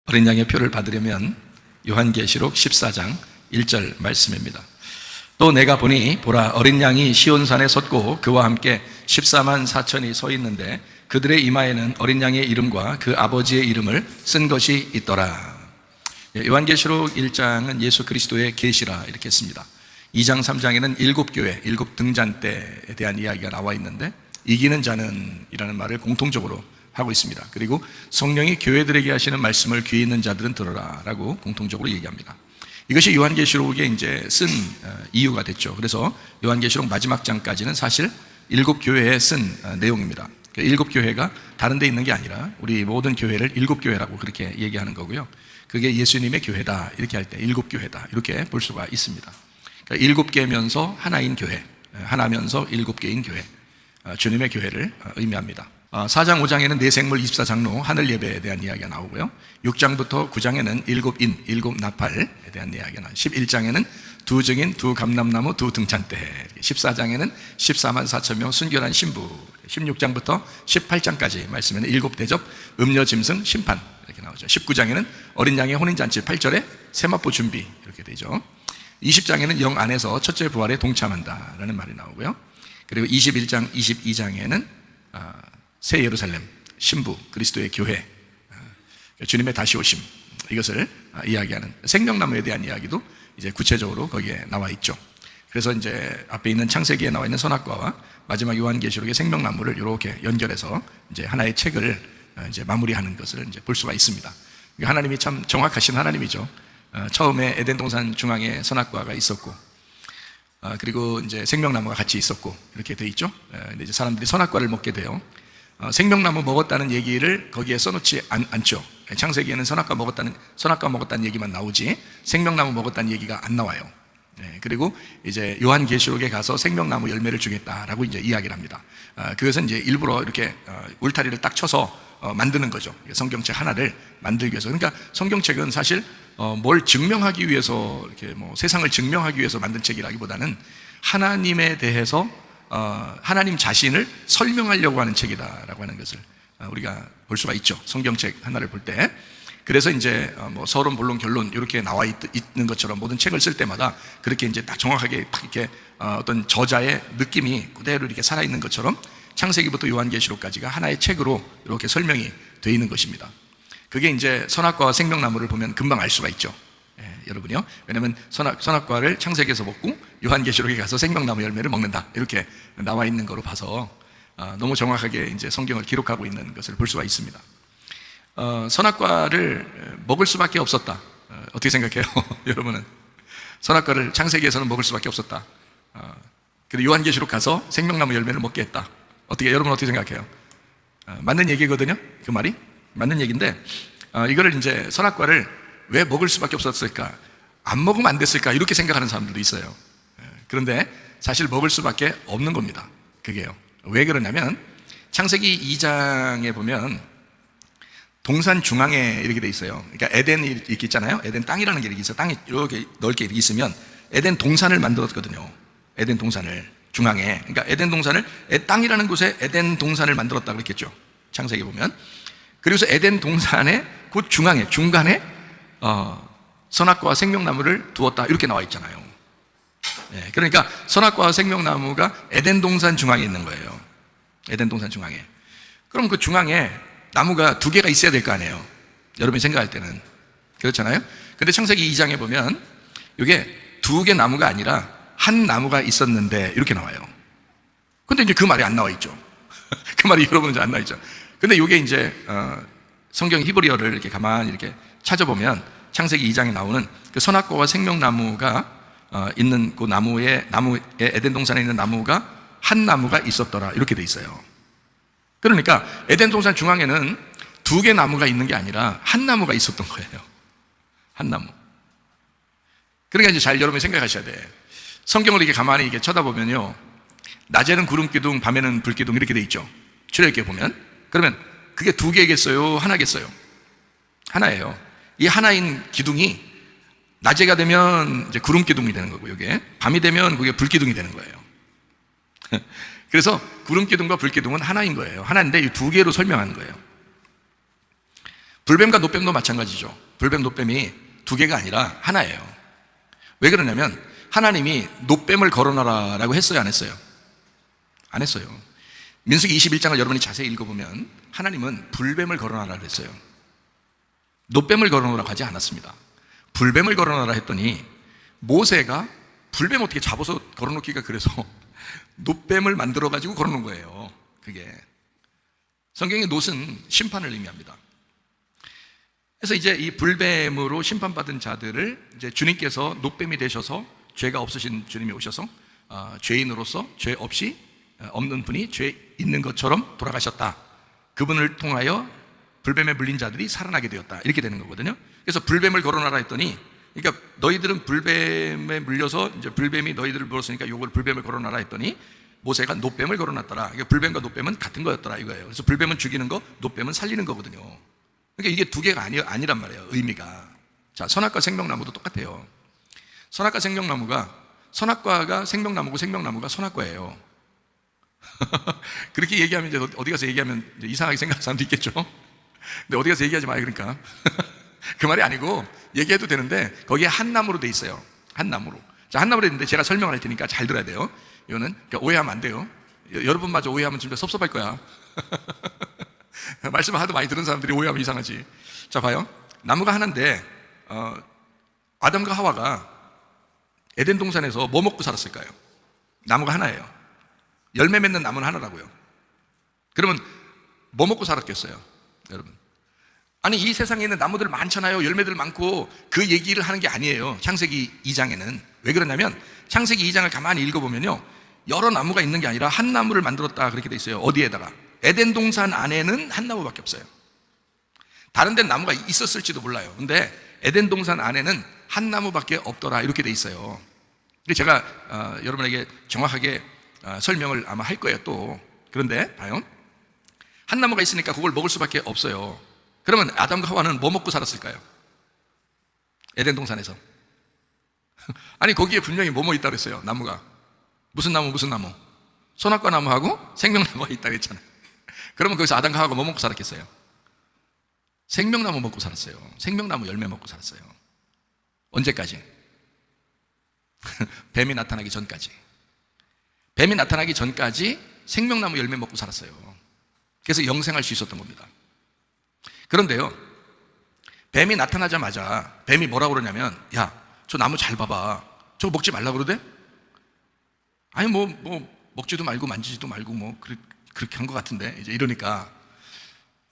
어린 양의 표를 받으려면 요한계시록 14장 1절 말씀입니다. 또 내가 보니 보라 어린 양이 시온산에 섰고 그와 함께 14만 4천이 서 있는데 그들의 이마에는 어린 양의 이름과 그 아버지의 이름을 쓴 것이 있더라. 요한계시록 1장은 예수 그리스도의 계시라 이렇게 씁니다. 2장 3장에는 일곱 교회, 일곱 등잔대에 대한 이야기가 나와 있는데 이기는 자는 이라는 말을 공통적으로 하고 있습니다. 그리고 성령이 교회들에게 하시는 말씀을 귀 있는 자들은 들어라 라고 공통적으로 얘기합니다. 이것이 요한계시록에 이제 쓴 이유가 됐죠. 그래서 요한계시록 마지막 장까지는 사실 일곱 교회에 쓴 내용입니다. 일곱 교회가 다른 데 있는 게 아니라 우리 모든 교회를 일곱 교회라고 그렇게 얘기하는 거고요. 그게 예수님의 교회다 이렇게 할 때 일곱 교회다 이렇게 볼 수가 있습니다. 그러니까 일곱 개면서 하나인 교회, 하나면서 일곱 개인 교회, 주님의 교회를 의미합니다. 4장 5장에는 내생물 24장로 하늘 예배에 대한 이야기가 나오고요. 6장부터 9장에는 일곱 인, 일곱 나팔에 대한 이야기가 나와요. 11장에는 두 증인, 두 감람나무, 두 등잔대. 14장에는 14만 4천 명 순결한 신부. 16장부터 18장까지 말씀에는 일곱 대접, 음료 짐승, 심판 이렇게 나오죠. 19장에는 어린 양의 혼인잔치, 8절에 세마포 준비 이렇게 되죠. 20장에는 영 안에서 첫째 부활에 동참한다라는 말이 나오고요. 그리고 21장, 22장에는 새 예루살렘, 신부, 그리스도의 교회, 주님의 다시 오심 이것을 이야기하는 생명나무에 대한 이야기도 이제 구체적으로 거기에 나와 있죠. 그래서 이제 앞에 있는 창세기에 나와 있는 선악과와 마지막 요한계시록의 생명나무를 이렇게 연결해서 이제 하나의 책을 이제 마무리하는 것을 이제 볼 수가 있습니다. 하나님이 참 정확하신 하나님이죠. 처음에 에덴 동산 중앙에 선악과가 있었고, 그리고 이제 생명나무가 같이 있었고 이렇게 돼 있죠. 근데 이제 사람들이 선악과를 먹게 돼요. 생명나무 먹었다는 얘기를 거기에 써놓지 않죠. 창세기에는 선악과 먹었다는 얘기만 나오지 생명나무 먹었다는 얘기가 안 나와요. 그리고 이제 요한계시록에 가서 생명나무 열매를 주겠다라고 이제 이야기를 합니다. 그것은 이제 일부러 이렇게 울타리를 딱 쳐서 만드는 거죠. 성경책 하나를 만들기 위해서. 그러니까 성경책은 사실 뭘 증명하기 위해서 이렇게 뭐 세상을 증명하기 위해서 만든 책이라기보다는 하나님에 대해서 하나님 자신을 설명하려고 하는 책이다라고 하는 것을 우리가 볼 수가 있죠. 성경책 하나를 볼 때. 그래서 이제 뭐 서론, 본론, 결론 이렇게 나와 있는 것처럼 모든 책을 쓸 때마다 그렇게 이제 딱 정확하게 딱 이렇게 어떤 저자의 느낌이 그대로 이렇게 살아있는 것처럼 창세기부터 요한계시록까지가 하나의 책으로 이렇게 설명이 되어 있는 것입니다. 그게 이제 선악과와 생명나무를 보면 금방 알 수가 있죠. 여러분이요. 왜냐하면 선악과를 창세기에서 먹고 요한계시록에 가서 생명나무 열매를 먹는다 이렇게 나와 있는 거로 봐서 너무 정확하게 이제 성경을 기록하고 있는 것을 볼 수가 있습니다. 선악과를 먹을 수밖에 없었다. 어떻게 생각해요? 여러분은 선악과를 창세기에서는 먹을 수밖에 없었다. 그리고 요한계시록 가서 생명나무 열매를 먹게 했다. 여러분 어떻게 생각해요? 맞는 얘기거든요. 그 말이 맞는 얘기인데 이거를 이제 선악과를 왜 먹을 수밖에 없었을까? 안 먹으면 안 됐을까? 이렇게 생각하는 사람들도 있어요. 그런데 사실 먹을 수밖에 없는 겁니다. 그게요. 왜 그러냐면 창세기 2장에 보면 동산 중앙에 이렇게 돼 있어요. 그러니까 에덴이 이렇게 있잖아요. 에덴 땅이라는 게 이렇게 있어요. 땅이 이렇게 넓게 이렇게 있으면 에덴 동산을 만들었거든요. 에덴 동산을 중앙에. 그러니까 에덴 동산을 땅이라는 곳에 에덴 동산을 만들었다 그랬겠죠. 창세기 보면. 그래서 에덴 동산의 그 중간에 선악과와 생명나무를 두었다 이렇게 나와 있잖아요. 그러니까 선악과와 생명나무가 에덴 동산 중앙에 있는 거예요. 에덴 동산 중앙에. 그럼 그 중앙에 나무가 두 개가 있어야 될 거 아니에요. 여러분이 생각할 때는 그렇잖아요. 근데 창세기 2장에 보면 이게 두 개 나무가 아니라 한 나무가 있었는데 이렇게 나와요. 근데 이제 그 말이 안 나와 있죠. 그 말이 여러분은 안 나와 있죠. 근데 이게 이제 성경 히브리어를 이렇게 가만히 이렇게 찾아보면 창세기 2장에 나오는 그 선악과와 생명나무가 있는 그 나무에 에덴 동산에 있는 나무가 한 나무가 있었더라 이렇게 돼 있어요. 그러니까 에덴 동산 중앙에는 두 개 나무가 있는 게 아니라 한 나무가 있었던 거예요. 한 나무. 그러니까 이제 잘 여러분이 생각하셔야 돼. 성경을 이렇게 가만히 이렇게 쳐다보면요, 낮에는 구름 기둥, 밤에는 불 기둥 이렇게 돼 있죠. 출애굽기에 보면. 그러면 그게 두 개겠어요? 하나겠어요? 하나예요. 이 하나인 기둥이 낮에가 되면 이제 구름 기둥이 되는 거고, 이게 밤이 되면 그게 불 기둥이 되는 거예요. 그래서 구름 기둥과 불 기둥은 하나인 거예요. 하나인데 이 두 개로 설명하는 거예요. 불뱀과 노뱀도 마찬가지죠. 불뱀, 노뱀이 두 개가 아니라 하나예요. 왜 그러냐면 하나님이 노뱀을 거론하라라고 했어요, 안 했어요? 안 했어요. 민수기 21장을 여러분이 자세히 읽어보면 하나님은 불뱀을 거론하라 그랬어요. 노뱀을 거론하라고 하지 않았습니다. 불뱀을 거론하라 했더니 모세가 불뱀 어떻게 잡아서 걸어놓기가 그래서 노뱀을 만들어가지고 걸어놓은 거예요. 그게 성경의 놋은 심판을 의미합니다. 그래서 이제 이 불뱀으로 심판받은 자들을 이제 주님께서 노뱀이 되셔서 죄가 없으신 주님이 오셔서 죄인으로서 죄 없이 없는 분이 죄 있는 것처럼 돌아가셨다. 그분을 통하여 불뱀에 물린 자들이 살아나게 되었다. 이렇게 되는 거거든요. 그래서 불뱀을 거론하라 했더니, 그러니까 너희들은 불뱀에 물려서 이제 불뱀이 너희들을 물었으니까 요걸 불뱀을 거론하라 했더니 모세가 노뱀을 거론했더라. 그러니까 불뱀과 노뱀은 같은 거였더라 이거예요. 그래서 불뱀은 죽이는 거, 노뱀은 살리는 거거든요. 그러니까 이게 두 개가 아니란 말이에요, 의미가. 자, 선악과 생명나무도 똑같아요. 선악과 생명나무가, 선악과가 생명나무고 생명나무가 선악과예요. 그렇게 얘기하면 이제 어디 가서 얘기하면 이제 이상하게 생각하는 사람도 있겠죠. 근데 어디 가서 얘기하지 마요, 그러니까. 그 말이 아니고 얘기해도 되는데 거기에 한 나무로 돼 있어요. 한 나무로. 자, 한 나무로 있는데 제가 설명을 할 테니까 잘 들어야 돼요. 이거는 그러니까 오해하면 안 돼요. 여러분마저 오해하면 진짜 섭섭할 거야. 말씀을 하도 많이 들은 사람들이 오해하면 이상하지. 자, 봐요. 나무가 하나인데 아담과 하와가 에덴 동산에서 뭐 먹고 살았을까요? 나무가 하나예요. 열매 맺는 나무는 하나라고요. 그러면 뭐 먹고 살았겠어요, 여러분? 아니, 이 세상에 있는 나무들 많잖아요. 열매들 많고. 그 얘기를 하는 게 아니에요, 창세기 2장에는. 왜 그러냐면 창세기 2장을 가만히 읽어보면요, 여러 나무가 있는 게 아니라 한 나무를 만들었다 그렇게 돼 있어요. 어디에다가? 에덴 동산 안에는 한 나무밖에 없어요. 다른 데는 나무가 있었을지도 몰라요. 근데 에덴 동산 안에는 한 나무밖에 없더라 이렇게 돼 있어요. 제가 여러분에게 정확하게 설명을 아마 할 거예요 또. 그런데 봐요, 한 나무가 있으니까 그걸 먹을 수밖에 없어요. 그러면 아담과 하와는 뭐 먹고 살았을까요? 에덴 동산에서. 아니, 거기에 분명히 뭐뭐 있다고 했어요, 나무가. 무슨 나무, 무슨 나무? 선악과 나무하고 생명나무가 있다고 했잖아요. 그러면 거기서 아담과 하와가 뭐 먹고 살았겠어요? 생명나무 먹고 살았어요. 생명나무 열매 먹고 살았어요. 언제까지? 뱀이 나타나기 전까지. 뱀이 나타나기 전까지 생명나무 열매 먹고 살았어요. 그래서 영생할 수 있었던 겁니다. 그런데요, 뱀이 나타나자마자 뱀이 뭐라고 그러냐면, 야, 저 나무 잘 봐봐. 저거 먹지 말라고 그러대? 아니, 뭐 먹지도 말고 만지지도 말고 그렇게 한 것 같은데, 이제 이러니까,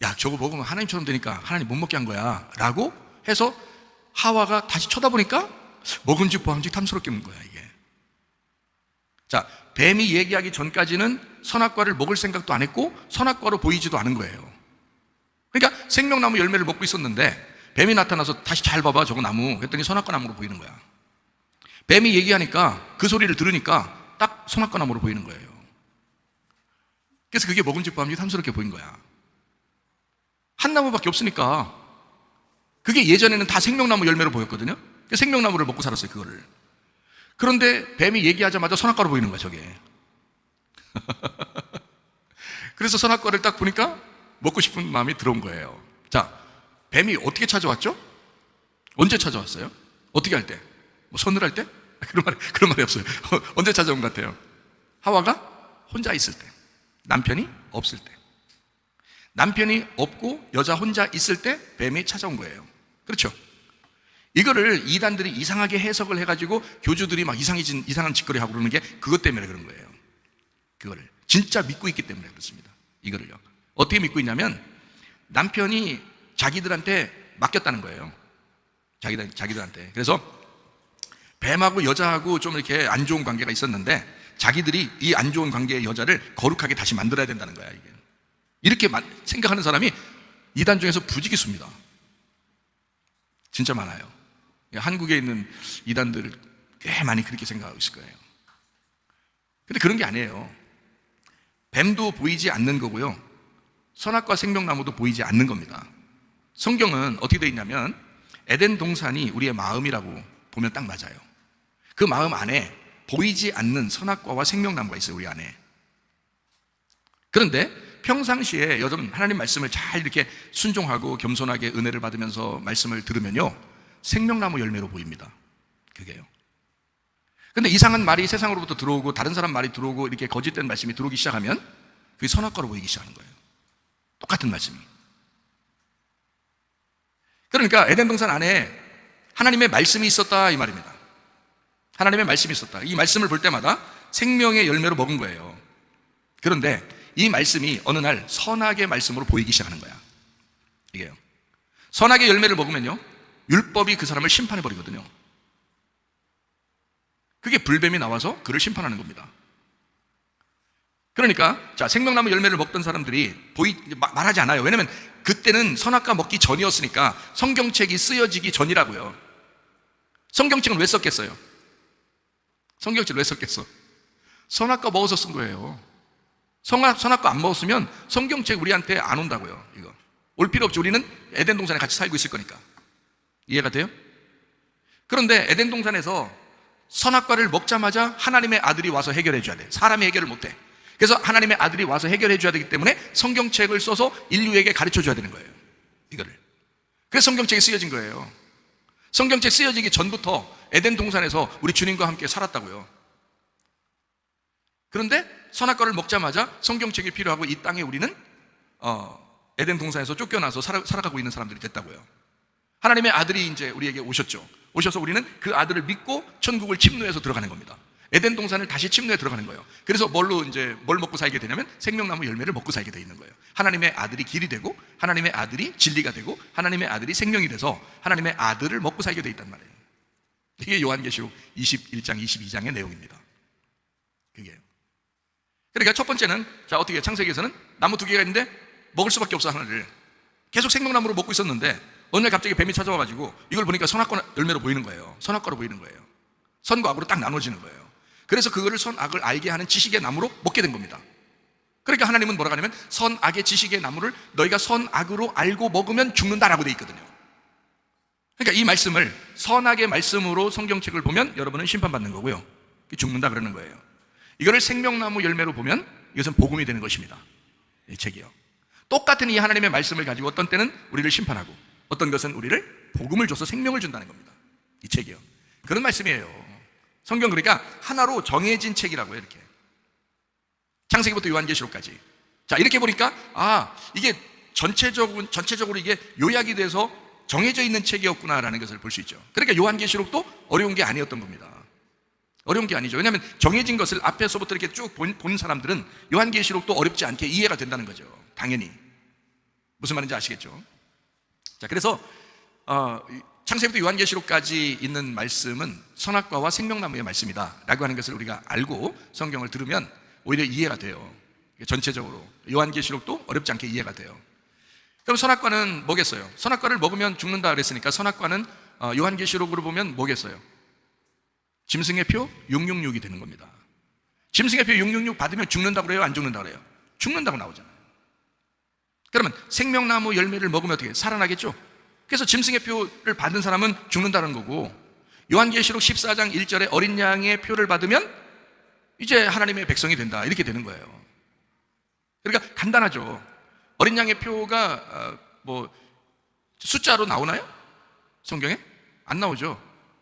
야, 저거 먹으면 하나님처럼 되니까 하나님 못 먹게 한 거야 라고 해서 하와가 다시 쳐다보니까 먹은지 보암지 탐스럽게 먹는 거야, 이게. 자, 뱀이 얘기하기 전까지는 선악과를 먹을 생각도 안 했고 선악과로 보이지도 않은 거예요. 그러니까 생명나무 열매를 먹고 있었는데 뱀이 나타나서 다시 잘 봐봐 저거 나무 했더니 선악과 나무로 보이는 거야. 뱀이 얘기하니까 그 소리를 들으니까 딱 선악과 나무로 보이는 거예요. 그래서 그게 먹은지 보암지 탐스럽게 보인 거야. 한 나무밖에 없으니까. 그게 예전에는 다 생명나무 열매로 보였거든요. 생명나무를 먹고 살았어요, 그거를. 그런데 뱀이 얘기하자마자 선악과로 보이는 거야, 저게. 그래서 선악과를 딱 보니까 먹고 싶은 마음이 들어온 거예요. 자, 뱀이 어떻게 찾아왔죠? 언제 찾아왔어요? 어떻게 할 때? 뭐 손을 할 때? 그런 말이 없어요. 언제 찾아온 것 같아요? 하와가 혼자 있을 때, 남편이 없을 때. 남편이 없고 여자 혼자 있을 때 뱀이 찾아온 거예요. 그렇죠? 이거를 이단들이 이상하게 해석을 해가지고 교주들이 막 이상한 짓거리 하고 그러는 게 그것 때문에 그런 거예요. 그거를 진짜 믿고 있기 때문에 그렇습니다. 이거를요. 어떻게 믿고 있냐면 남편이 자기들한테 맡겼다는 거예요. 자기들한테. 그래서 뱀하고 여자하고 좀 이렇게 안 좋은 관계가 있었는데 자기들이 이 안 좋은 관계의 여자를 거룩하게 다시 만들어야 된다는 거야, 이게. 이렇게 생각하는 사람이 이단 중에서 부지기수입니다. 진짜 많아요. 한국에 있는 이단들 꽤 많이 그렇게 생각하고 있을 거예요. 근데 그런 게 아니에요. 뱀도 보이지 않는 거고요, 선악과 생명나무도 보이지 않는 겁니다. 성경은 어떻게 되어 있냐면 에덴 동산이 우리의 마음이라고 보면 딱 맞아요. 그 마음 안에 보이지 않는 선악과와 생명나무가 있어요, 우리 안에. 그런데 평상시에 여러분 하나님 말씀을 잘 이렇게 순종하고 겸손하게 은혜를 받으면서 말씀을 들으면요, 생명나무 열매로 보입니다. 그게요. 근데 이상한 말이 세상으로부터 들어오고 다른 사람 말이 들어오고 이렇게 거짓된 말씀이 들어오기 시작하면 그게 선악과로 보이기 시작하는 거예요. 똑같은 말씀이. 그러니까 에덴 동산 안에 하나님의 말씀이 있었다 이 말입니다. 하나님의 말씀이 있었다. 이 말씀을 볼 때마다 생명의 열매로 먹은 거예요. 그런데 이 말씀이 어느 날 선악의 말씀으로 보이기 시작하는 거야. 이게요. 선악의 열매를 먹으면요, 율법이 그 사람을 심판해 버리거든요. 그게 불뱀이 나와서 그를 심판하는 겁니다. 그러니까 자, 생명나무 열매를 먹던 사람들이 말하지 않아요. 왜냐면 그때는 선악과 먹기 전이었으니까 성경책이 쓰여지기 전이라고요. 성경책은 왜 썼겠어요? 성경책을 왜 썼겠어? 선악과 먹어서 쓴 거예요. 선악과 안 먹었으면 성경책 우리한테 안 온다고요. 이거 올 필요 없죠. 우리는 에덴 동산에 같이 살고 있을 거니까. 이해가 돼요? 그런데 에덴 동산에서 선악과를 먹자마자 하나님의 아들이 와서 해결해 줘야 돼. 사람이 해결을 못 해. 그래서 하나님의 아들이 와서 해결해 줘야 되기 때문에 성경책을 써서 인류에게 가르쳐 줘야 되는 거예요. 이거를. 그래서 성경책이 쓰여진 거예요. 성경책 쓰여지기 전부터 에덴 동산에서 우리 주님과 함께 살았다고요. 그런데 선악과를 먹자마자 성경책이 필요하고 이 땅에 우리는 에덴 동산에서 쫓겨나서 살아가고 있는 사람들이 됐다고요. 하나님의 아들이 이제 우리에게 오셨죠. 오셔서 우리는 그 아들을 믿고 천국을 침노해서 들어가는 겁니다. 에덴 동산을 다시 침노해 들어가는 거예요. 그래서 뭘 먹고 살게 되냐면 생명나무 열매를 먹고 살게 돼 있는 거예요. 하나님의 아들이 길이 되고 하나님의 아들이 진리가 되고 하나님의 아들이 생명이 돼서 하나님의 아들을 먹고 살게 돼 있단 말이에요. 이게 요한계시록 21장 22장의 내용입니다. 그게. 그러니까 첫 번째는 자, 어떻게 창세기에서는 나무 2개가 있는데 먹을 수밖에 없어. 하나를 계속 생명나무로 먹고 있었는데 어느 날 갑자기 뱀이 찾아와가지고 이걸 보니까 선악과 열매로 보이는 거예요. 선악과로 보이는 거예요. 선과 악으로 딱 나눠지는 거예요. 그래서 그거를 선악을 알게 하는 지식의 나무로 먹게 된 겁니다. 그러니까 하나님은 뭐라고 하냐면 선악의 지식의 나무를 너희가 선악으로 알고 먹으면 죽는다라고 돼 있거든요. 그러니까 이 말씀을 선악의 말씀으로 성경책을 보면 여러분은 심판받는 거고요, 죽는다 그러는 거예요. 이거를 생명나무 열매로 보면 이것은 복음이 되는 것입니다. 이 책이요. 똑같은 이 하나님의 말씀을 가지고 어떤 때는 우리를 심판하고 어떤 것은 우리를 복음을 줘서 생명을 준다는 겁니다. 이 책이요. 그런 말씀이에요. 성경 그러니까 하나로 정해진 책이라고요. 이렇게 창세기부터 요한계시록까지. 자, 이렇게 보니까 이게 전체적으로 이게 요약이 돼서 정해져 있는 책이었구나라는 것을 볼 수 있죠. 그러니까 요한계시록도 어려운 게 아니었던 겁니다. 어려운 게 아니죠. 왜냐하면 정해진 것을 앞에서부터 이렇게 쭉 본 사람들은 요한계시록도 어렵지 않게 이해가 된다는 거죠. 당연히. 무슨 말인지 아시겠죠? 자, 그래서 창세기부터 요한계시록까지 있는 말씀은 선악과와 생명나무의 말씀이다 라고 하는 것을 우리가 알고 성경을 들으면 오히려 이해가 돼요. 전체적으로 요한계시록도 어렵지 않게 이해가 돼요. 그럼 선악과는 뭐겠어요? 선악과를 먹으면 죽는다 그랬으니까 선악과는 요한계시록으로 보면 뭐겠어요? 짐승의 표 666이 되는 겁니다. 짐승의 표 666 받으면 죽는다고 그래요? 안 죽는다고 그래요? 죽는다고 나오잖아요. 그러면 생명나무 열매를 먹으면 어떻게 살아나겠죠? 그래서 짐승의 표를 받은 사람은 죽는다는 거고, 요한계시록 14장 1절에 어린 양의 표를 받으면 이제 하나님의 백성이 된다 이렇게 되는 거예요. 그러니까 간단하죠. 어린 양의 표가 숫자로 나오나요? 성경에? 안 나오죠.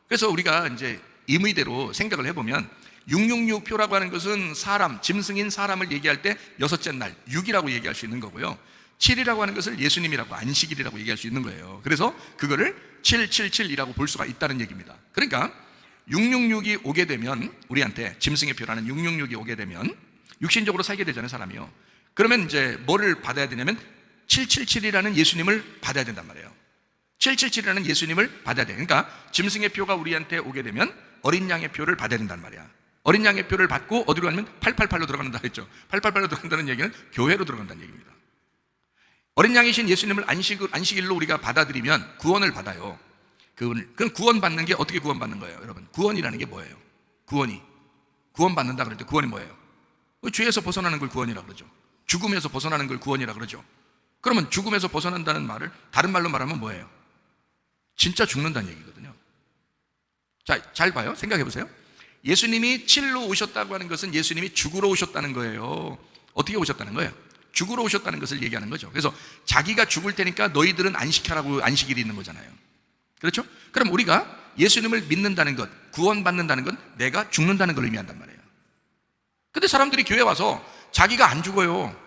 그래서 우리가 이제 임의대로 생각을 해보면 666 표라고 하는 것은 사람, 짐승인 사람을 얘기할 때 여섯째 날 6이라고 얘기할 수 있는 거고요, 7이라고 하는 것을 예수님이라고 안식일이라고 얘기할 수 있는 거예요. 그래서 그거를 777이라고 볼 수가 있다는 얘기입니다. 그러니까 666이 오게 되면 우리한테 짐승의 표라는 666이 오게 되면 육신적으로 살게 되잖아요, 사람이요. 그러면 이제 뭐를 받아야 되냐면 777이라는 예수님을 받아야 된단 말이에요. 777이라는 예수님을 받아야 돼. 그러니까 짐승의 표가 우리한테 오게 되면 어린 양의 표를 받아야 된단 말이야. 어린 양의 표를 받고 어디로 가냐면 888로 들어간다 했죠. 888로 들어간다는 얘기는 교회로 들어간다는 얘기입니다. 어린 양이신 예수님을 안식일로 우리가 받아들이면 구원을 받아요. 그럼 구원받는 게 어떻게 구원받는 거예요, 여러분? 구원이라는 게 뭐예요? 구원받는다 그럴 때 구원이 뭐예요? 죄에서 벗어나는 걸 구원이라고 그러죠. 죽음에서 벗어나는 걸 구원이라고 그러죠. 그러면 죽음에서 벗어난다는 말을 다른 말로 말하면 뭐예요? 진짜 죽는다는 얘기거든요. 자, 잘 봐요. 생각해 보세요. 예수님이 7로 오셨다고 하는 것은 예수님이 죽으러 오셨다는 거예요. 어떻게 오셨다는 거예요? 죽으러 오셨다는 것을 얘기하는 거죠. 그래서 자기가 죽을 테니까 너희들은 안식하라고 안식일이 있는 거잖아요. 그렇죠? 그럼 우리가 예수님을 믿는다는 것, 구원받는다는 건 내가 죽는다는 걸 의미한단 말이에요. 근데 사람들이 교회 와서 자기가 안 죽어요.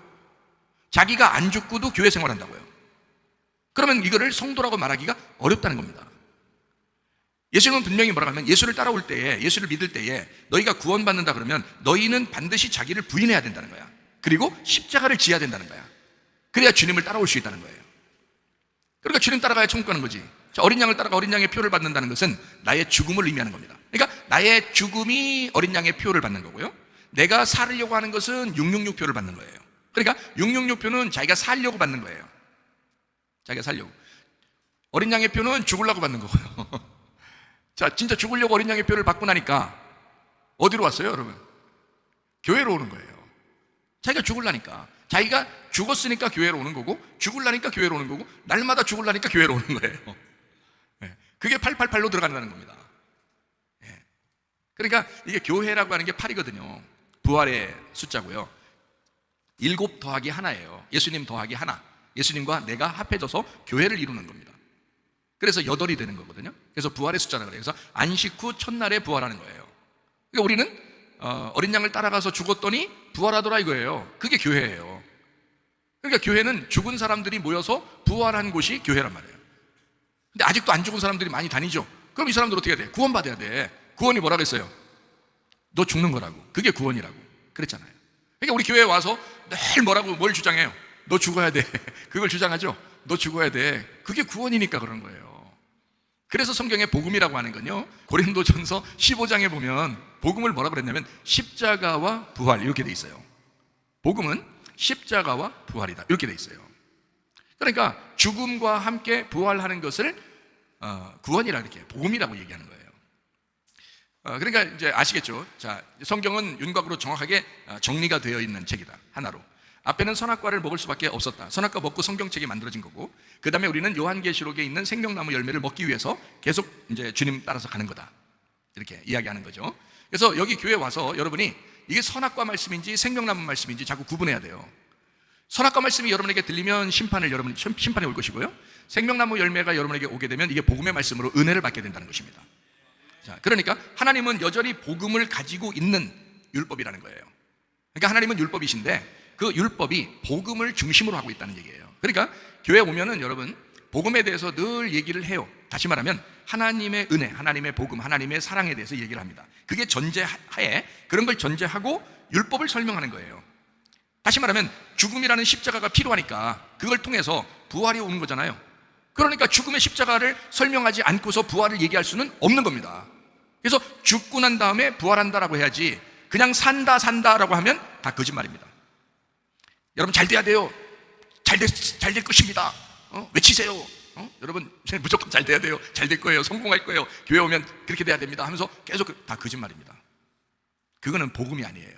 자기가 안 죽고도 교회 생활한다고요. 그러면 이거를 성도라고 말하기가 어렵다는 겁니다. 예수님은 분명히 뭐라고 하면 예수를 따라올 때에, 예수를 믿을 때에 너희가 구원받는다 그러면 너희는 반드시 자기를 부인해야 된다는 거야. 그리고 십자가를 지어야 된다는 거야. 그래야 주님을 따라올 수 있다는 거예요. 그러니까 주님 따라가야 천국 가는 거지. 자, 어린 양을 따라가 어린 양의 표를 받는다는 것은 나의 죽음을 의미하는 겁니다. 그러니까 나의 죽음이 어린 양의 표를 받는 거고요, 내가 살으려고 하는 것은 666 표를 받는 거예요. 그러니까 666 표는 자기가 살려고 받는 거예요. 자기가 살려고. 어린 양의 표는 죽으려고 받는 거고요. 자, 진짜 죽으려고 어린 양의 표를 받고 나니까 어디로 왔어요, 여러분? 교회로 오는 거예요. 자기가 죽으려니까. 자기가 죽었으니까 교회로 오는 거고, 죽으려니까 교회로 오는 거고, 날마다 죽으려니까 교회로 오는 거예요. 그게 888로 들어간다는 겁니다. 그러니까 이게 교회라고 하는 게 8이거든요. 부활의 숫자고요. 7 더하기 하나예요. 예수님 더하기 하나. 예수님과 내가 합해져서 교회를 이루는 겁니다. 그래서 8이 되는 거거든요. 그래서 부활의 숫자라고 그래요. 그래서 안식 후 첫날에 부활하는 거예요. 그러니까 우리는 어린 양을 따라가서 죽었더니 부활하더라 이거예요. 그게 교회예요. 그러니까 교회는 죽은 사람들이 모여서 부활한 곳이 교회란 말이에요. 근데 아직도 안 죽은 사람들이 많이 다니죠. 그럼 이 사람들 어떻게 해야 돼? 구원받아야 돼. 구원이 뭐라 그랬어요? 너 죽는 거라고. 그게 구원이라고 그랬잖아요. 그러니까 우리 교회에 와서 늘 뭘 주장해요? 너 죽어야 돼. 그걸 주장하죠. 너 죽어야 돼. 그게 구원이니까 그런 거예요. 그래서 성경에 복음이라고 하는 건요, 고린도전서 15장에 보면 복음을 뭐라 그랬냐면 십자가와 부활 이렇게 돼 있어요. 복음은 십자가와 부활이다 이렇게 돼 있어요. 그러니까 죽음과 함께 부활하는 것을 구원이라 이렇게 복음이라고 얘기하는 거예요. 그러니까 이제 아시겠죠? 자, 성경은 윤곽으로 정확하게 정리가 되어 있는 책이다. 하나로. 앞에는 선악과를 먹을 수밖에 없었다. 선악과 먹고 성경책이 만들어진 거고, 그 다음에 우리는 요한계시록에 있는 생명나무 열매를 먹기 위해서 계속 이제 주님 따라서 가는 거다. 이렇게 이야기하는 거죠. 그래서 여기 교회 와서 여러분이 이게 선악과 말씀인지 생명나무 말씀인지 자꾸 구분해야 돼요. 선악과 말씀이 여러분에게 들리면 심판에 올 것이고요, 생명나무 열매가 여러분에게 오게 되면 이게 복음의 말씀으로 은혜를 받게 된다는 것입니다. 자, 그러니까 하나님은 여전히 복음을 가지고 있는 율법이라는 거예요. 그러니까 하나님은 율법이신데 그 율법이 복음을 중심으로 하고 있다는 얘기예요. 그러니까 교회 오면은 여러분 복음에 대해서 늘 얘기를 해요. 다시 말하면 하나님의 은혜, 하나님의 복음, 하나님의 사랑에 대해서 얘기를 합니다. 그게 전제하에 그런 걸 전제하고 율법을 설명하는 거예요. 다시 말하면 죽음이라는 십자가가 필요하니까 그걸 통해서 부활이 오는 거잖아요. 그러니까 죽음의 십자가를 설명하지 않고서 부활을 얘기할 수는 없는 겁니다. 그래서 죽고 난 다음에 부활한다라고 해야지, 그냥 산다라고 하면 다 거짓말입니다. 여러분 잘 돼야 돼요. 잘 될 것입니다. 외치세요. 여러분 무조건 잘 돼야 돼요. 잘 될 거예요. 성공할 거예요. 교회 오면 그렇게 돼야 됩니다 하면서 계속 다 거짓말입니다. 그거는 복음이 아니에요.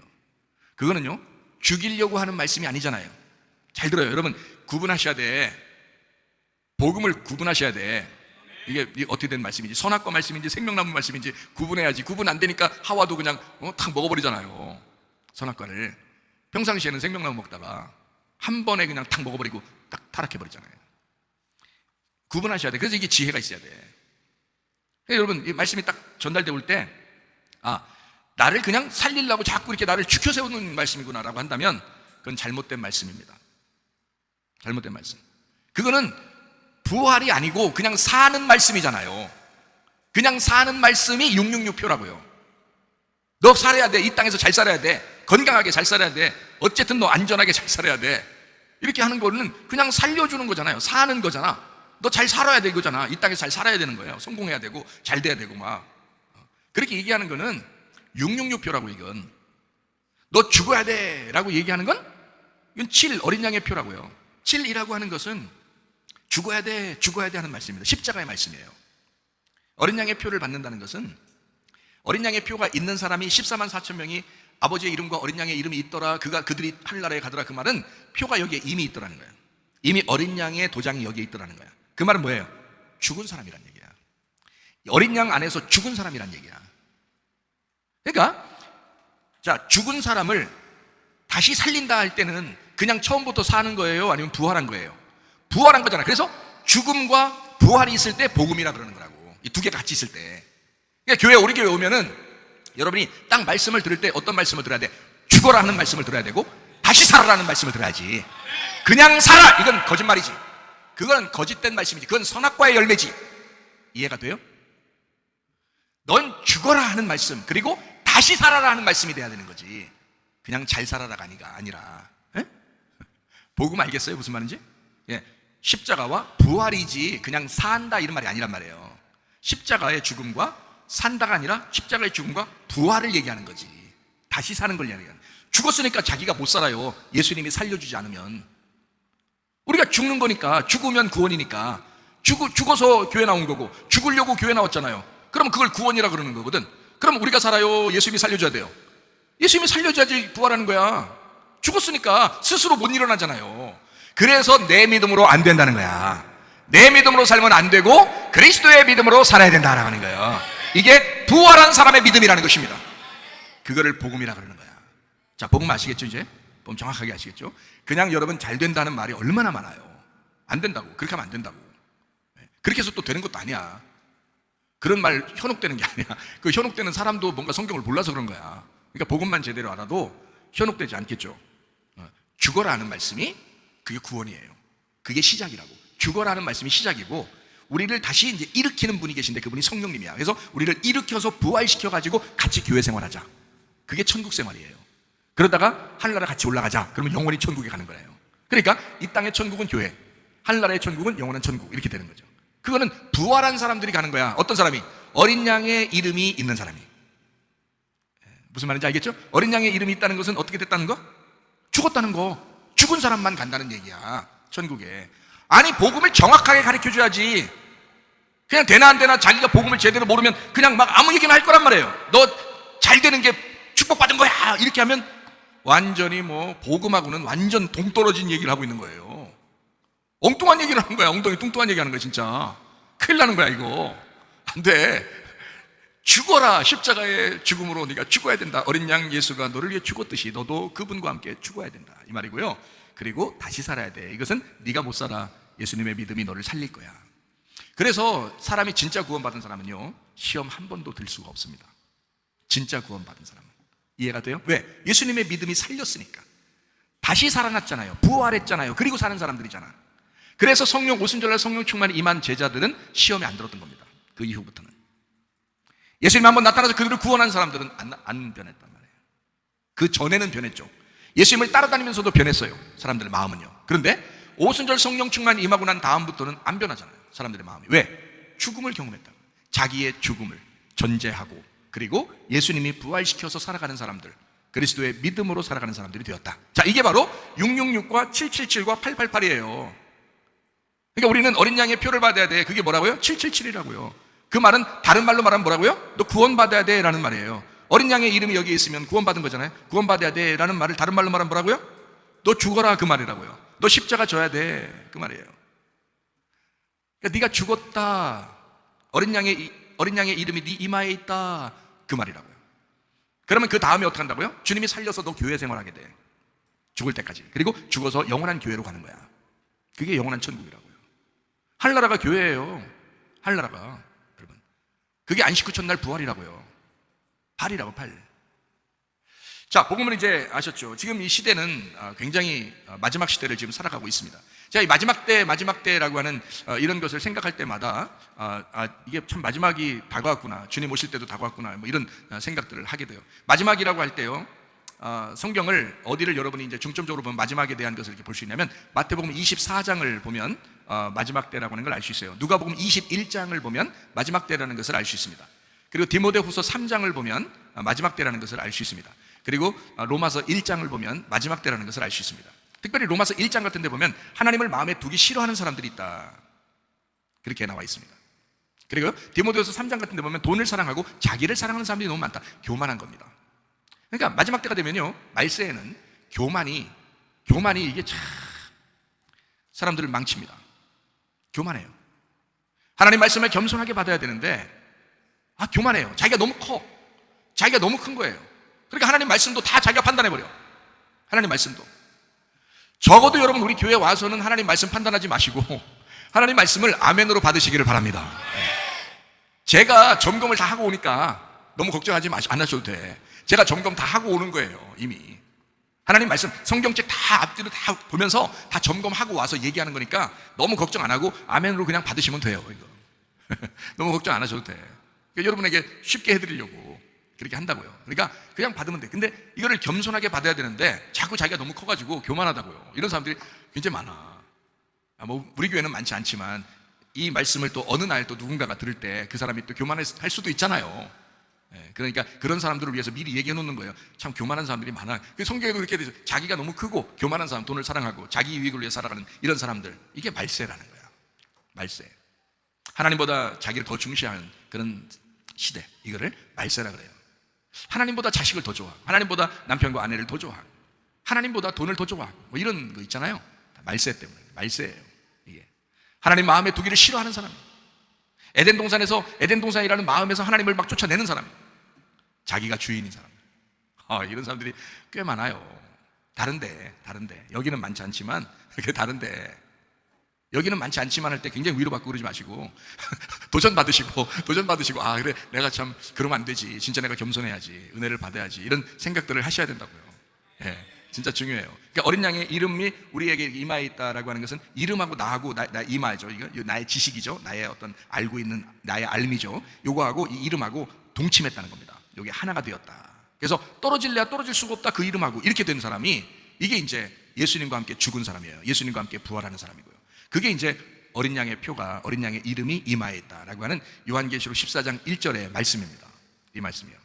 그거는요, 죽이려고 하는 말씀이 아니잖아요. 잘 들어요. 여러분 구분하셔야 돼. 복음을 구분하셔야 돼. 이게 어떻게 된 말씀인지, 선악과 말씀인지 생명나무 말씀인지 구분해야지. 구분 안 되니까 하와도 그냥 탁 먹어버리잖아요. 선악과를. 평상시에는 생명나무 먹다가 한 번에 그냥 탁 먹어버리고 딱 타락해버리잖아요. 구분하셔야 돼. 그래서 이게 지혜가 있어야 돼. 여러분 이 말씀이 딱 전달되어 올 때, 나를 그냥 살리려고 자꾸 이렇게 나를 죽여 세우는 말씀이구나 라고 한다면 그건 잘못된 말씀입니다. 잘못된 말씀. 그거는 부활이 아니고 그냥 사는 말씀이잖아요. 그냥 사는 말씀이 666표라고요. 너 살아야 돼. 이 땅에서 잘 살아야 돼. 건강하게 잘 살아야 돼. 어쨌든 너 안전하게 잘 살아야 돼. 이렇게 하는 거는 그냥 살려주는 거잖아요. 사는 거잖아. 너 잘 살아야 돼 이거잖아. 이 땅에서 잘 살아야 되는 거예요. 성공해야 되고 잘 돼야 되고 막. 그렇게 얘기하는 거는 666표라고. 이건 너 죽어야 돼 라고 얘기하는 건 이건 7 어린 양의 표라고요. 7이라고 하는 것은 죽어야 돼 하는 말씀입니다. 십자가의 말씀이에요. 어린 양의 표를 받는다는 것은, 어린 양의 표가 있는 사람이 14만 4천 명이 아버지의 이름과 어린 양의 이름이 있더라, 그들이 하늘나라에 가더라, 그 말은 표가 여기에 이미 있더라는 거예요. 이미 어린 양의 도장이 여기에 있더라는 거야. 그 말은 뭐예요? 죽은 사람이란 얘기야. 어린 양 안에서 죽은 사람이란 얘기야. 그러니까 자, 죽은 사람을 다시 살린다 할 때는 그냥 처음부터 사는 거예요? 아니면 부활한 거예요? 부활한 거잖아. 그래서 죽음과 부활이 있을 때 복음이라 그러는 거라고. 이 두 개 같이 있을 때. 그러니까 교회, 우리 교회 오면은 여러분이 딱 말씀을 들을 때 어떤 말씀을 들어야 돼? 죽어라 하는 말씀을 들어야 되고 다시 살아라는 말씀을 들어야지. 그냥 살아! 이건 거짓말이지. 그건 거짓된 말씀이지. 그건 선악과의 열매지. 이해가 돼요? 넌 죽어라 하는 말씀, 그리고 다시 살아라 하는 말씀이 돼야 되는 거지. 그냥 잘 살아라가 아니라. 에? 복음 알겠어요? 무슨 말인지? 예. 십자가와 부활이지 그냥 산다 이런 말이 아니란 말이에요. 십자가의 죽음과 산다가 아니라 십자가의 죽음과 부활을 얘기하는 거지. 다시 사는 걸 얘기하는 거야. 죽었으니까 자기가 못 살아요. 예수님이 살려주지 않으면. 우리가 죽는 거니까, 죽으면 구원이니까. 죽어서 교회 나온 거고, 죽으려고 교회 나왔잖아요. 그럼 그걸 구원이라 그러는 거거든. 그럼 우리가 살아요? 예수님이 살려줘야 돼요? 예수님이 살려줘야지 부활하는 거야. 죽었으니까 스스로 못 일어나잖아요. 그래서 내 믿음으로 안 된다는 거야. 내 믿음으로 살면 안 되고 그리스도의 믿음으로 살아야 된다라고 하는 거예요. 이게 부활한 사람의 믿음이라는 것입니다. 그거를 복음이라 그러는 거야. 자, 복음 아시겠죠? 이제 복음 정확하게 아시겠죠? 그냥 여러분 잘 된다는 말이 얼마나 많아요. 안 된다고, 그렇게 하면 안 된다고. 그렇게 해서 또 되는 것도 아니야. 그런 말 현혹되는 게 아니야. 그 현혹되는 사람도 뭔가 성경을 몰라서 그런 거야. 그러니까 복음만 제대로 알아도 현혹되지 않겠죠. 죽어라 하는 말씀이 그게 구원이에요. 그게 시작이라고. 죽어라 하는 말씀이 시작이고, 우리를 다시 이제 일으키는 분이 계신데 그분이 성령님이야. 그래서 우리를 일으켜서 부활시켜가지고 같이 교회 생활하자. 그게 천국 생활이에요. 그러다가 하늘나라 같이 올라가자. 그러면 영원히 천국에 가는 거예요. 그러니까 이 땅의 천국은 교회, 하늘나라의 천국은 영원한 천국, 이렇게 되는 거죠. 그거는 부활한 사람들이 가는 거야. 어떤 사람이? 어린 양의 이름이 있는 사람이. 무슨 말인지 알겠죠? 어린 양의 이름이 있다는 것은 어떻게 됐다는 거? 죽었다는 거. 죽은 사람만 간다는 얘기야, 천국에. 아니, 복음을 정확하게 가르쳐줘야지. 그냥 되나 안 되나 자기가 복음을 제대로 모르면 그냥 막 아무 얘기나 할 거란 말이에요. 너 잘 되는 게 축복받은 거야, 이렇게 하면 완전히 뭐 복음하고는 완전 동떨어진 얘기를 하고 있는 거예요. 엉뚱한 얘기를 하는 거야. 엉덩이 뚱뚱한 얘기하는 거야. 진짜 큰일 나는 거야. 이거 안 돼. 죽어라. 십자가의 죽음으로 네가 죽어야 된다. 어린 양 예수가 너를 위해 죽었듯이 너도 그분과 함께 죽어야 된다, 이 말이고요. 그리고 다시 살아야 돼. 이것은 네가 못 살아. 예수님의 믿음이 너를 살릴 거야. 그래서 사람이 진짜 구원받은 사람은요, 시험 한 번도 들 수가 없습니다. 진짜 구원받은 사람은. 이해가 돼요? 왜? 예수님의 믿음이 살렸으니까. 다시 살아났잖아요. 부활했잖아요. 그리고 사는 사람들이잖아. 그래서 성령 오순절날 성령 충만이 임한 제자들은 시험에 안 들었던 겁니다. 그 이후부터는. 예수님 한번 나타나서 그들을 구원한 사람들은 안 변했단 말이에요. 그 전에는 변했죠. 예수님을 따라다니면서도 변했어요, 사람들의 마음은요. 그런데 오순절 성령 충만이 임하고 난 다음부터는 안 변하잖아요, 사람들의 마음이. 왜? 죽음을 경험했다고. 자기의 죽음을 전제하고, 그리고 예수님이 부활시켜서 살아가는 사람들, 그리스도의 믿음으로 살아가는 사람들이 되었다. 자, 이게 바로 666과 777과 888이에요. 그러니까 우리는 어린 양의 표를 받아야 돼. 그게 뭐라고요? 777이라고요. 그 말은 다른 말로 말하면 뭐라고요? 너 구원받아야 돼 라는 말이에요. 어린 양의 이름이 여기에 있으면 구원받은 거잖아요. 구원받아야 돼 라는 말을 다른 말로 말하면 뭐라고요? 너 죽어라, 그 말이라고요. 너 십자가 져야 돼, 그 말이에요. 그러니까 네가 죽었다, 어린 양의 이름이 네 이마에 있다, 그 말이라고요. 그러면 그 다음에 어떻게 한다고요? 주님이 살려서 너 교회 생활하게 돼, 죽을 때까지. 그리고 죽어서 영원한 교회로 가는 거야. 그게 영원한 천국이라고요. 하늘나라가 교회예요. 하늘나라가. 여러분, 그게 안식구 첫날 부활이라고요. 팔이라고, 팔. 자, 복음은 이제 아셨죠? 지금 이 시대는 굉장히 마지막 시대를 지금 살아가고 있습니다. 제가 이 마지막 때라고 하는 이런 것을 생각할 때마다 이게 참 마지막이 다가왔구나, 주님 오실 때도 다가왔구나, 뭐 이런 생각들을 하게 돼요. 마지막이라고 할 때요, 성경을 어디를 여러분이 이제 중점적으로 보면 마지막에 대한 것을 이렇게 볼 수 있냐면, 마태복음 24장을 보면 마지막 때라고 하는 걸 알 수 있어요. 누가복음 21장을 보면 마지막 때라는 것을 알 수 있습니다. 그리고 디모데후서 3장을 보면 마지막 때라는 것을 알 수 있습니다. 그리고 로마서 1장을 보면 마지막 때라는 것을 알 수 있습니다. 특별히 로마서 1장 같은 데 보면 하나님을 마음에 두기 싫어하는 사람들이 있다, 그렇게 나와 있습니다. 그리고 디모데후서 3장 같은 데 보면 돈을 사랑하고 자기를 사랑하는 사람들이 너무 많다, 교만한 겁니다. 그러니까 마지막 때가 되면요, 말세에는 교만이 이게 참 사람들을 망칩니다. 교만해요. 하나님 말씀을 겸손하게 받아야 되는데 교만해요. 자기가 너무 커. 자기가 너무 큰 거예요. 그러니까 하나님 말씀도 다 자기가 판단해버려. 하나님 말씀도. 적어도 여러분 우리 교회 와서는 하나님 말씀 판단하지 마시고 하나님 말씀을 아멘으로 받으시기를 바랍니다. 제가 점검을 다 하고 오니까 너무 걱정하지 안 하셔도 돼. 제가 점검 다 하고 오는 거예요, 이미. 하나님 말씀, 성경책 다 앞뒤로 다 보면서 다 점검하고 와서 얘기하는 거니까 너무 걱정 안 하고 아멘으로 그냥 받으시면 돼요, 이거. 너무 걱정 안 하셔도 돼. 그러니까 여러분에게 쉽게 해드리려고 그렇게 한다고요. 그러니까 그냥 받으면 돼. 근데 이거를 겸손하게 받아야 되는데 자꾸 자기가 너무 커가지고 교만하다고요. 이런 사람들이 굉장히 많아. 뭐 우리 교회는 많지 않지만 이 말씀을 또 어느 날 또 누군가가 들을 때 그 사람이 또 교만할 수도 있잖아요. 그러니까 그런 사람들을 위해서 미리 얘기해 놓는 거예요. 참 교만한 사람들이 많아. 그 성경에도 그렇게 되죠. 자기가 너무 크고 교만한 사람, 돈을 사랑하고 자기 이익을 위해 살아가는 이런 사람들, 이게 말세라는 거야. 말세. 하나님보다 자기를 더 중시하는 그런 시대, 이거를 말세라 그래요. 하나님보다 자식을 더 좋아하고 하나님보다 남편과 아내를 더 좋아하고 하나님보다 돈을 더 좋아하고 뭐 이런 거 있잖아요. 말세 때문에. 말세예요, 이게. 하나님 마음에 두기를 싫어하는 사람이에요. 에덴 동산이라는 마음에서 하나님을 막 쫓아내는 사람, 자기가 주인인 사람. 이런 사람들이 꽤 많아요. 다른데 여기는 많지 않지만 다른데 여기는 많지 않지만 할 때 굉장히 위로받고 그러지 마시고 도전 받으시고 그래 내가 참 그러면 안 되지, 진짜 내가 겸손해야지, 은혜를 받아야지, 이런 생각들을 하셔야 된다고요. 진짜 중요해요. 그러니까 어린 양의 이름이 우리에게 이마에 있다라고 하는 것은 이름하고 나하고 나 이마죠. 이거 나의 지식이죠. 나의 어떤 알고 있는 나의 알미죠. 요거하고 이 이름하고 동침했다는 겁니다. 요게 하나가 되었다. 그래서 떨어질래야 떨어질 수가 없다. 그 이름하고 이렇게 된 사람이, 이게 이제 예수님과 함께 죽은 사람이에요. 예수님과 함께 부활하는 사람이고요. 그게 이제 어린 양의 표가, 어린 양의 이름이 이마에 있다라고 하는 요한계시록 14장 1절의 말씀입니다. 이 말씀이요.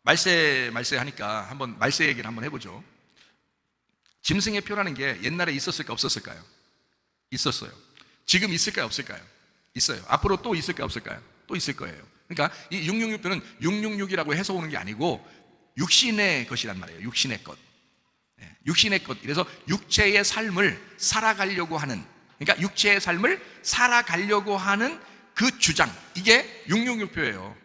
말세 하니까 한번 말세 얘기를 한번 해보죠. 짐승의 표라는 게 옛날에 있었을까 없었을까요? 있었어요. 지금 있을까요 없을까요? 있어요. 앞으로 또 있을까요 없을까요? 또 있을 거예요. 그러니까 이 666표는 666이라고 해서 오는 게 아니고 육신의 것이란 말이에요. 육신의 것. 육신의 것. 그래서 육체의 삶을 살아가려고 하는, 그러니까 육체의 삶을 살아가려고 하는 그 주장, 이게 666표예요.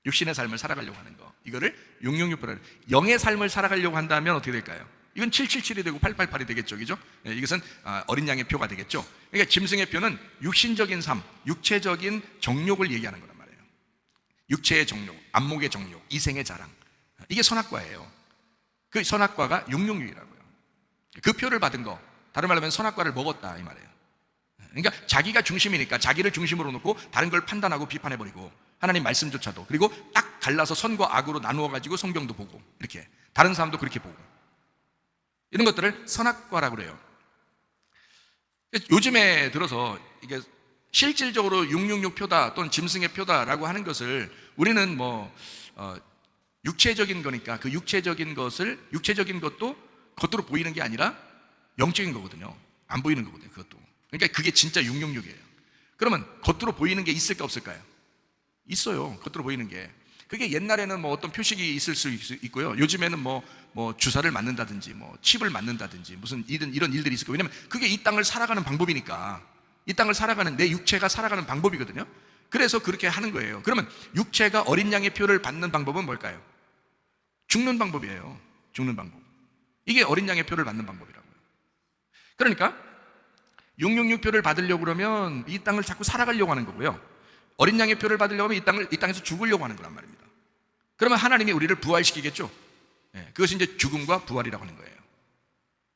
육신의 삶을 살아가려고 하는 거, 이거를 666표를. 영의 삶을 살아가려고 한다면 어떻게 될까요? 이건 777이 되고 888이 되겠죠, 그죠? 이것은 어린 양의 표가 되겠죠. 그러니까 짐승의 표는 육신적인 삶, 육체적인 정욕을 얘기하는 거란 말이에요. 육체의 정욕, 안목의 정욕, 이생의 자랑, 이게 선악과예요. 그 선악과가 666이라고요. 그 표를 받은 거, 다른 말로 하면 선악과를 먹었다 이 말이에요. 그러니까 자기가 중심이니까 자기를 중심으로 놓고 다른 걸 판단하고 비판해버리고, 하나님 말씀조차도, 그리고 딱 갈라서 선과 악으로 나누어가지고 성경도 보고, 이렇게 다른 사람도 그렇게 보고, 이런 것들을 선악과라고 그래요. 요즘에 들어서 이게 실질적으로 666표다 또는 짐승의 표다라고 하는 것을 우리는 육체적인 거니까 그 육체적인 것도 겉으로 보이는 게 아니라 영적인 거거든요. 안 보이는 거거든요, 그것도. 그러니까 그게 진짜 666이에요. 그러면 겉으로 보이는 게 있을까 없을까요? 있어요. 겉으로 보이는 게. 그게 옛날에는 어떤 표식이 있을 수 있고요. 요즘에는 주사를 맞는다든지 칩을 맞는다든지 무슨 이런 일들이 있을 거예요. 왜냐면 그게 이 땅을 살아가는 방법이니까. 이 땅을 살아가는, 내 육체가 살아가는 방법이거든요. 그래서 그렇게 하는 거예요. 그러면 육체가 어린 양의 표를 받는 방법은 뭘까요? 죽는 방법이에요. 죽는 방법. 이게 어린 양의 표를 받는 방법이라고요. 그러니까 666표를 받으려고 그러면 이 땅을 자꾸 살아가려고 하는 거고요. 어린 양의 표를 받으려고 하면 이 땅에서 죽으려고 하는 거란 말입니다. 그러면 하나님이 우리를 부활시키겠죠. 그것이 이제 죽음과 부활이라고 하는 거예요.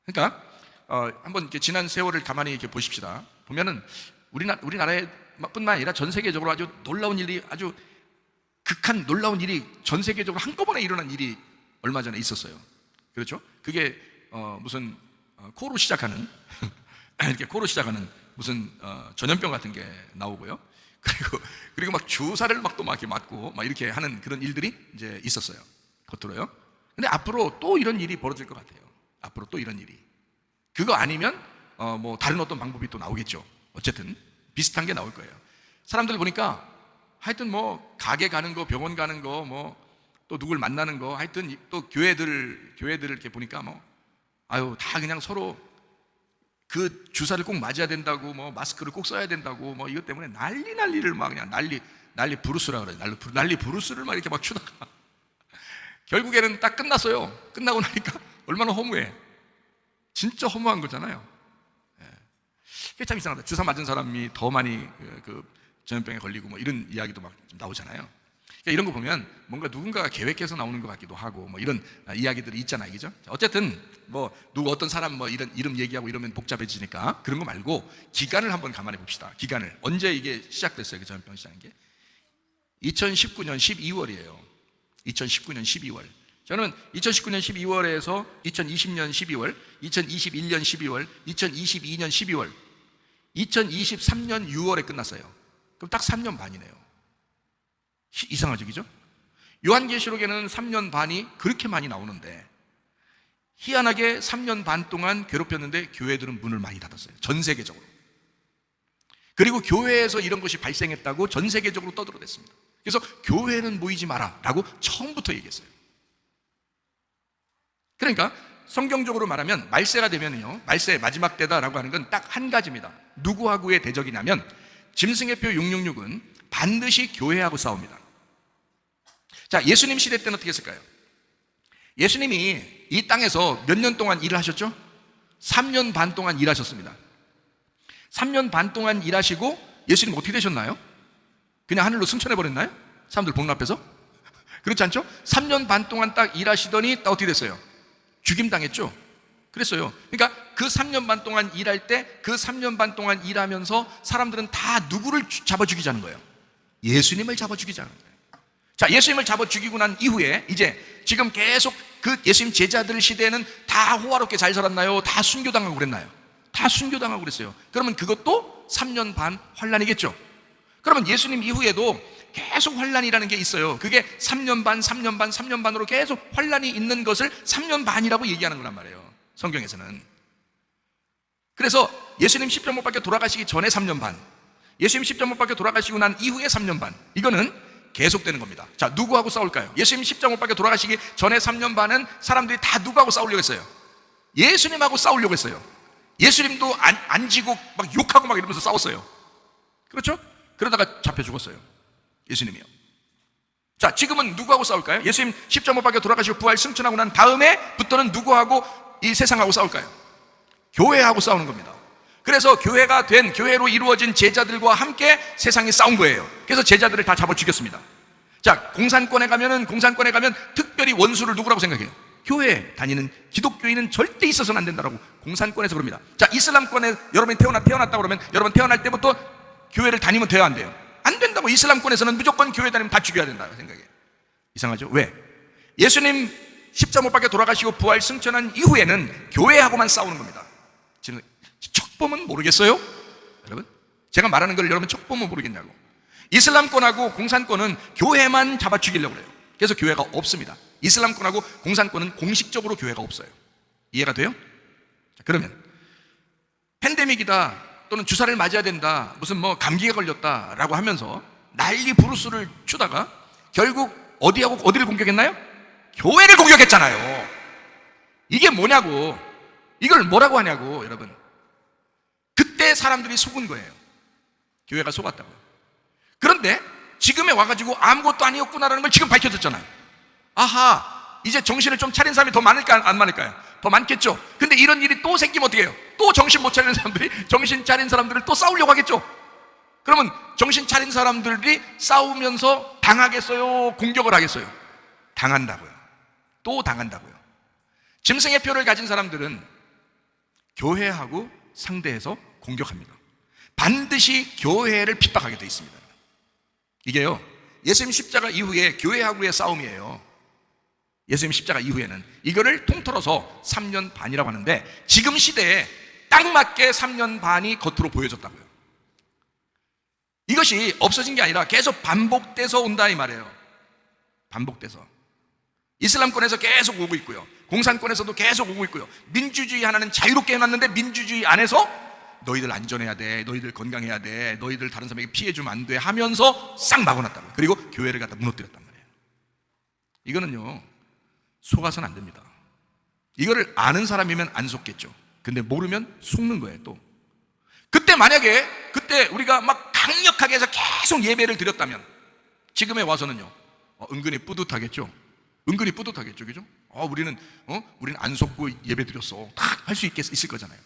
그러니까 한번 이렇게 지난 세월을 가만히 이렇게 보십시다. 보면은 우리나라뿐만 아니라 전 세계적으로 아주 놀라운 일이, 아주 극한 놀라운 일이 전 세계적으로 한꺼번에 일어난 일이 얼마 전에 있었어요. 그렇죠? 그게 무슨 코로 시작하는 이렇게 코로 시작하는 무슨 전염병 같은 게 나오고요. 그리고 막 주사를 막 이렇게 맞고 막 이렇게 하는 그런 일들이 이제 있었어요. 겉으로요. 근데 앞으로 또 이런 일이 벌어질 것 같아요. 앞으로 또 이런 일이. 그거 아니면 다른 어떤 방법이 또 나오겠죠. 어쨌든 비슷한 게 나올 거예요. 사람들 보니까 하여튼 가게 가는 거, 병원 가는 거, 또 누굴 만나는 거, 하여튼 또 교회들 이렇게 보니까 다 그냥 서로 그 주사를 꼭 맞아야 된다고, 마스크를 꼭 써야 된다고, 이것 때문에 난리를 막 그냥 난리 부르스라 그래요. 난리 부르스를 막 이렇게 막 추다가 결국에는 딱 끝났어요. 끝나고 나니까 얼마나 허무해. 진짜 허무한 거잖아요. 그게 참 이상하다. 주사 맞은 사람이 더 많이 전염병에 걸리고 뭐 이런 이야기도 막 나오잖아요. 그러니까 이런 거 보면 뭔가 누군가가 계획해서 나오는 것 같기도 하고 뭐 이런 이야기들이 있잖아요, 그죠? 어쨌든 뭐 누구 어떤 사람 뭐 이런 이름 얘기하고 이러면 복잡해지니까 그런 거 말고 기간을 한번 감안해 봅시다. 기간을 언제 이게 시작됐어요? 그 전염병 시작한 게 2019년 12월이에요. 2019년 12월. 저는 2019년 12월에서 2020년 12월, 2021년 12월, 2022년 12월, 2023년 6월에 끝났어요. 그럼 딱 3년 반이네요. 이상하죠, 그죠? 요한계시록에는 3년 반이 그렇게 많이 나오는데 희한하게 3년 반 동안 괴롭혔는데 교회들은 문을 많이 닫았어요. 전 세계적으로. 그리고 교회에서 이런 것이 발생했다고 전 세계적으로 떠들어댔습니다. 그래서 교회는 모이지 마라 라고 처음부터 얘기했어요. 그러니까 성경적으로 말하면 말세가 되면요, 말세의 마지막 때다라고 하는 건 딱 한 가지입니다. 누구하고의 대적이냐면 짐승의 표 666은 반드시 교회하고 싸웁니다. 자, 예수님 시대 때는 어떻게 했을까요? 예수님이 이 땅에서 몇 년 동안 일을 하셨죠? 3년 반 동안 일하셨습니다. 3년 반 동안 일하시고 예수님 어떻게 되셨나요? 그냥 하늘로 승천해버렸나요? 사람들 보는 앞에서? 그렇지 않죠? 3년 반 동안 딱 일하시더니 딱 어떻게 됐어요? 죽임당했죠? 그랬어요. 그러니까 그 3년 반 동안 일할 때 그 3년 반 동안 일하면서 사람들은 다 누구를 잡아 죽이자는 거예요? 예수님을 잡아 죽이자는 거예요. 자, 예수님을 잡아 죽이고 난 이후에 이제 지금 계속 그 예수님 제자들 시대에는 다 호화롭게 잘 살았나요? 다 순교당하고 그랬나요? 다 순교당하고 그랬어요. 그러면 그것도 3년 반 환란이겠죠? 그러면 예수님 이후에도 계속 환란이라는 게 있어요. 그게 3년 반, 3년 반, 3년 반으로 계속 환란이 있는 것을 3년 반이라고 얘기하는 거란 말이에요, 성경에서는. 그래서 예수님 십자가 못 박혀 돌아가시기 전에 3년 반, 예수님 십자가 못 박혀 돌아가시고 난 이후에 3년 반, 이거는 계속되는 겁니다. 자, 누구하고 싸울까요? 예수님 십자가 못 박혀 돌아가시기 전에 3년 반은 사람들이 다 누구하고 싸우려고 했어요? 예수님하고 싸우려고 했어요. 예수님도 안 지고 막 욕하고 막 이러면서 싸웠어요. 그렇죠? 그러다가 잡혀 죽었어요, 예수님이요. 자, 지금은 누구하고 싸울까요? 예수님 십자가 못 박혀 돌아가시고 부활 승천하고 난 다음에부터는 누구하고 이 세상하고 싸울까요? 교회하고 싸우는 겁니다. 그래서 교회로 이루어진 제자들과 함께 세상이 싸운 거예요. 그래서 제자들을 다 잡아 죽였습니다. 자, 공산권에 가면 특별히 원수를 누구라고 생각해요? 교회에 다니는 기독교인은 절대 있어서는 안 된다라고 공산권에서 그럽니다. 자, 이슬람권에 여러분이 태어났다고 그러면 여러분 태어날 때부터 교회를 다니면 돼요, 안 돼요? 안 된다고. 이슬람권에서는 무조건 교회 다니면 다 죽여야 된다고 생각해요. 이상하죠? 왜? 예수님 십자가 못 박혀 돌아가시고 부활 승천한 이후에는 교회하고만 싸우는 겁니다. 지금 척 보면 모르겠어요? 여러분, 제가 말하는 걸 여러분 척 보면 모르겠냐고. 이슬람권하고 공산권은 교회만 잡아 죽이려고 그래요. 그래서 교회가 없습니다. 이슬람권하고 공산권은 공식적으로 교회가 없어요. 이해가 돼요? 자, 그러면 팬데믹이다 또는 주사를 맞아야 된다, 무슨 뭐 감기에 걸렸다라고 하면서 난리 부르스를 추다가 결국 어디를 공격했나요? 교회를 공격했잖아요. 이게 뭐냐고. 이걸 뭐라고 하냐고, 여러분. 그때 사람들이 속은 거예요. 교회가 속았다고요. 그런데 지금에 와가지고 아무것도 아니었구나라는 걸 지금 밝혀졌잖아요. 아하, 이제 정신을 좀 차린 사람이 더 많을까요? 안 많을까요? 더 많겠죠. 근데 이런 일이 또 생기면 어떻게 해요? 또 정신 못 차리는 사람들이 정신 차린 사람들을 또 싸우려고 하겠죠. 그러면 정신 차린 사람들이 싸우면서 당하겠어요? 공격을 하겠어요? 당한다고요. 또 당한다고요. 짐승의 표를 가진 사람들은 교회하고 상대해서 공격합니다. 반드시 교회를 핍박하게 되어 있습니다. 이게요, 예수님 십자가 이후에 교회하고의 싸움이에요. 예수님 십자가 이후에는 이거를 통틀어서 3년 반이라고 하는데 지금 시대에 딱 맞게 3년 반이 겉으로 보여졌다고요. 이것이 없어진 게 아니라 계속 반복돼서 온다 이 말이에요. 반복돼서 이슬람권에서 계속 오고 있고요, 공산권에서도 계속 오고 있고요. 민주주의 하나는 자유롭게 해놨는데 민주주의 안에서 너희들 안전해야 돼, 너희들 건강해야 돼, 너희들 다른 사람에게 피해 주면 안 돼 하면서 싹 막아놨다고요. 그리고 교회를 갖다 무너뜨렸단 말이에요. 이거는요, 속아서는 안 됩니다. 이거를 아는 사람이면 안 속겠죠. 근데 모르면 속는 거예요. 또 그때 만약에 그때 우리가 막 강력하게 해서 계속 예배를 드렸다면 지금에 와서는요, 은근히 뿌듯하겠죠. 은근히 뿌듯하겠죠, 그죠? 우리는 안 속고 예배 드렸어. 다 할 수 있을 거잖아요.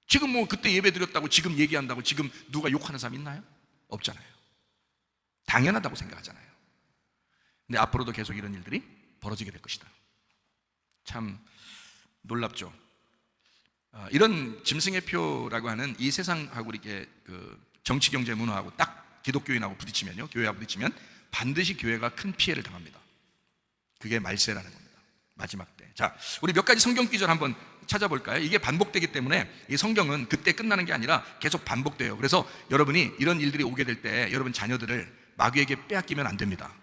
지금 뭐 그때 예배 드렸다고 지금 얘기한다고 지금 누가 욕하는 사람 있나요? 없잖아요. 당연하다고 생각하잖아요. 근데 앞으로도 계속 이런 일들이 벌어지게 될 것이다. 참 놀랍죠. 이런 짐승의 표라고 하는 이 세상하고 이렇게 그 정치, 경제, 문화하고 딱 기독교인하고 부딪히면요, 교회하고 부딪히면 반드시 교회가 큰 피해를 당합니다. 그게 말세라는 겁니다. 마지막 때. 자, 우리 몇 가지 성경 기절 한번 찾아볼까요? 이게 반복되기 때문에 이 성경은 그때 끝나는 게 아니라 계속 반복돼요. 그래서 여러분이 이런 일들이 오게 될 때 여러분 자녀들을 마귀에게 빼앗기면 안 됩니다.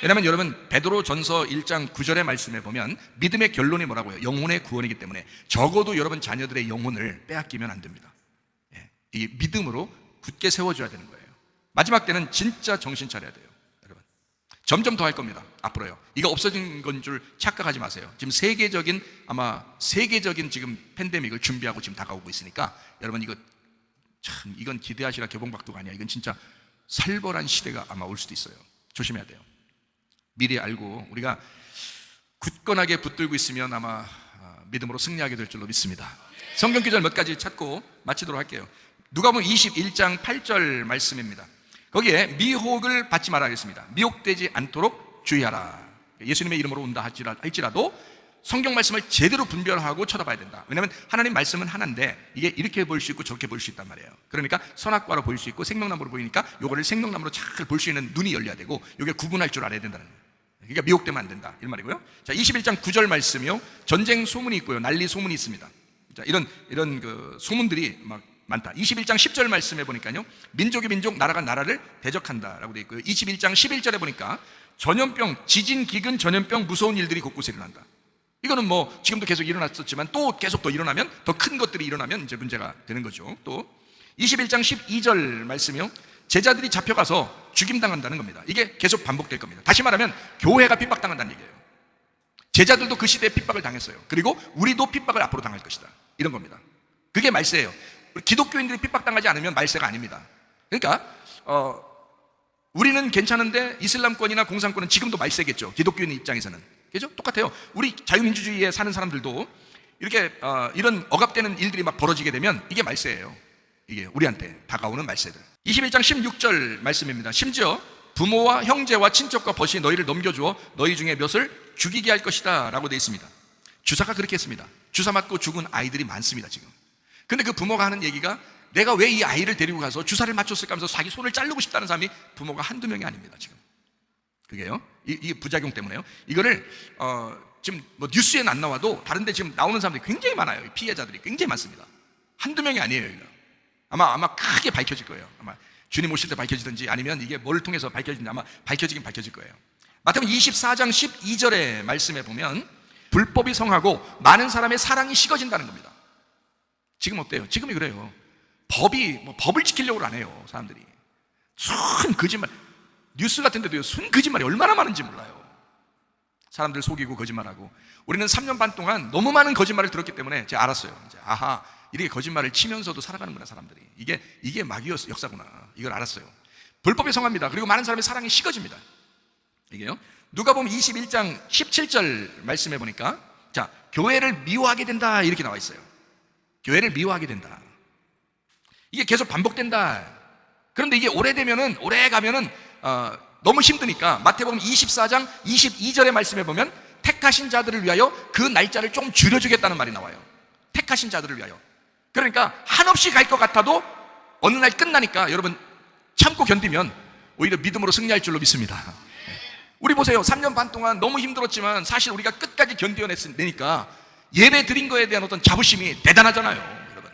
왜냐하면 여러분 베드로 전서 1장 9절의 말씀에 보면 믿음의 결론이 뭐라고요? 영혼의 구원이기 때문에 적어도 여러분 자녀들의 영혼을 빼앗기면 안 됩니다. 이 믿음으로 굳게 세워줘야 되는 거예요. 마지막 때는 진짜 정신 차려야 돼요. 여러분 점점 더 할 겁니다. 앞으로요. 이거 없어진 건 줄 착각하지 마세요. 지금 세계적인 지금 팬데믹을 준비하고 지금 다가오고 있으니까 여러분 이건 기대하시라 개봉박도가 아니야. 이건 진짜 살벌한 시대가 아마 올 수도 있어요. 조심해야 돼요. 미리 알고 우리가 굳건하게 붙들고 있으면 아마 믿음으로 승리하게 될 줄로 믿습니다. 성경 구절 몇 가지 찾고 마치도록 할게요. 누가복음 21장 8절 말씀입니다. 거기에 미혹을 받지 말아 하겠습니다. 미혹되지 않도록 주의하라. 예수님의 이름으로 온다 할지라도 성경 말씀을 제대로 분별하고 쳐다봐야 된다. 왜냐하면 하나님 말씀은 하나인데 이게 이렇게 볼 수 있고 저렇게 볼 수 있단 말이에요. 그러니까 선악과로 보일 수 있고 생명나무로 보이니까 요거를 생명나무로 잘 볼 수 있는 눈이 열려야 되고 요게 구분할 줄 알아야 된다는 거예요. 그러니까 미혹되면 안 된다 이 말이고요. 자, 21장 9절 말씀이요. 전쟁 소문이 있고요, 난리 소문이 있습니다. 자, 이런 그 소문들이 막 많다. 21장 10절 말씀에 보니까요, 민족이 민족, 나라가 나라를 대적한다라고 되어 있고요. 21장 11절에 보니까 전염병, 지진, 기근, 전염병, 무서운 일들이 곳곳에 일어난다. 이거는 뭐 지금도 계속 일어났었지만 또 계속 더 일어나면, 더 큰 것들이 일어나면 이제 문제가 되는 거죠. 또 21장 12절 말씀이요. 제자들이 잡혀가서 죽임당한다는 겁니다. 이게 계속 반복될 겁니다. 다시 말하면 교회가 핍박당한다는 얘기예요. 제자들도 그 시대에 핍박을 당했어요. 그리고 우리도 핍박을 앞으로 당할 것이다. 이런 겁니다. 그게 말세예요. 기독교인들이 핍박당하지 않으면 말세가 아닙니다. 그러니까 우리는 괜찮은데 이슬람권이나 공산권은 지금도 말세겠죠. 기독교인 입장에서는. 그죠? 똑같아요. 우리 자유민주주의에 사는 사람들도 이렇게 이런 억압되는 일들이 막 벌어지게 되면 이게 말세예요. 이게 우리한테 다가오는 말세들. 21장 16절 말씀입니다. 심지어 부모와 형제와 친척과 벗이 너희를 넘겨주어 너희 중에 몇을 죽이게 할 것이다 라고 되어 있습니다. 주사가 그렇게 했습니다. 주사 맞고 죽은 아이들이 많습니다 지금. 근데 그 부모가 하는 얘기가 내가 왜 이 아이를 데리고 가서 주사를 맞췄을까 하면서 자기 손을 자르고 싶다는 사람이 부모가 한두 명이 아닙니다 지금. 그게요, 이 부작용 때문에요. 이거를 지금 뭐 뉴스에는 안 나와도 다른데 지금 나오는 사람들이 굉장히 많아요. 피해자들이 굉장히 많습니다. 한두 명이 아니에요. 이거. 아마 크게 밝혀질 거예요. 아마 주님 오실 때 밝혀지든지 아니면 이게 뭘 통해서 밝혀지든지 아마 밝혀질 거예요. 마태복음 24장 12절의 말씀에 보면 불법이 성하고 많은 사람의 사랑이 식어진다는 겁니다. 지금 어때요? 지금이 그래요. 법을 지키려고 안 해요 사람들이. 순 거짓말, 뉴스 같은 데도요, 순 거짓말이 얼마나 많은지 몰라요. 사람들 속이고 거짓말하고. 우리는 3년 반 동안 너무 많은 거짓말을 들었기 때문에 제가 알았어요. 이제 아하, 이렇게 거짓말을 치면서도 살아가는구나 사람들이. 이게 마귀의 역사구나, 이걸 알았어요. 불법이 성합니다. 그리고 많은 사람의 사랑이 식어집니다. 이게요, 누가복음 21장 17절 말씀해 보니까 자, 교회를 미워하게 된다 이렇게 나와 있어요. 교회를 미워하게 된다. 이게 계속 반복된다. 그런데 이게 오래 가면은 너무 힘드니까 마태복음 24장 22절의 말씀에 보면 택하신 자들을 위하여 그 날짜를 좀 줄여주겠다는 말이 나와요. 택하신 자들을 위하여. 그러니까 한없이 갈 것 같아도 어느 날 끝나니까 여러분 참고 견디면 오히려 믿음으로 승리할 줄로 믿습니다. 우리 보세요. 3년 반 동안 너무 힘들었지만 사실 우리가 끝까지 견뎌내니까 예배 드린 거에 대한 어떤 자부심이 대단하잖아요. 여러분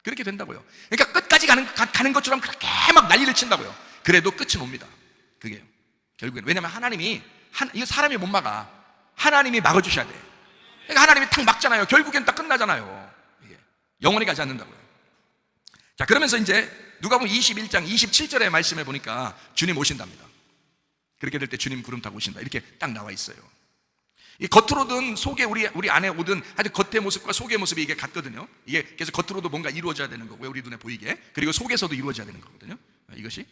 그렇게 된다고요. 그러니까 끝까지 가는 것처럼 그렇게 막 난리를 친다고요. 그래도 끝은 옵니다. 그게 결국엔. 왜냐하면 하나님이 이거 사람이 못 막아. 하나님이 막아주셔야 돼. 그러니까 하나님이 탁 막잖아요. 결국엔 딱 끝나잖아요. 이게 영원히 가지 않는다고요. 자, 그러면서 이제 누가복음 21장 27절의 말씀에 보니까 주님 오신답니다. 그렇게 될 때 주님 구름 타고 오신다 이렇게 딱 나와 있어요. 이 겉으로든 속에 우리 안에 오든 하여튼 겉의 모습과 속의 모습이 이게 같거든요. 이게 그래서 겉으로도 뭔가 이루어져야 되는 거고요, 우리 눈에 보이게. 그리고 속에서도 이루어져야 되는 거거든요. 이것이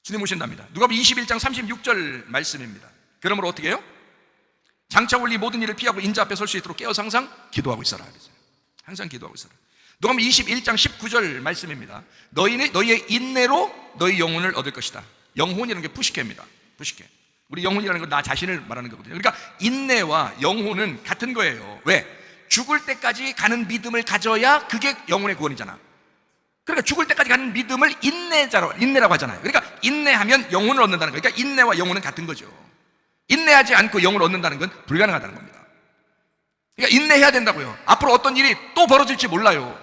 주님 오신답니다. 누가복음 21장 36절 말씀입니다. 그러므로 어떻게 해요? 장차 올 이 모든 일을 피하고 인자 앞에 설 수 있도록 깨어서 항상 기도하고 있어라 그랬어요. 항상 기도하고 있어라. 누가복음 21장 19절 말씀입니다. 너희의 인내로 너희 영혼을 얻을 것이다. 영혼이라는 게 푸시케입니다. 푸시케. 우리 영혼이라는 건 나 자신을 말하는 거거든요. 그러니까 인내와 영혼은 같은 거예요. 왜? 죽을 때까지 가는 믿음을 가져야 그게 영혼의 구원이잖아. 그러니까 죽을 때까지 가는 믿음을 인내라고 하잖아요. 그러니까 인내하면 영혼을 얻는다는 거예요. 그러니까 인내와 영혼은 같은 거죠. 인내하지 않고 영혼을 얻는다는 건 불가능하다는 겁니다. 그러니까 인내해야 된다고요. 앞으로 어떤 일이 또 벌어질지 몰라요.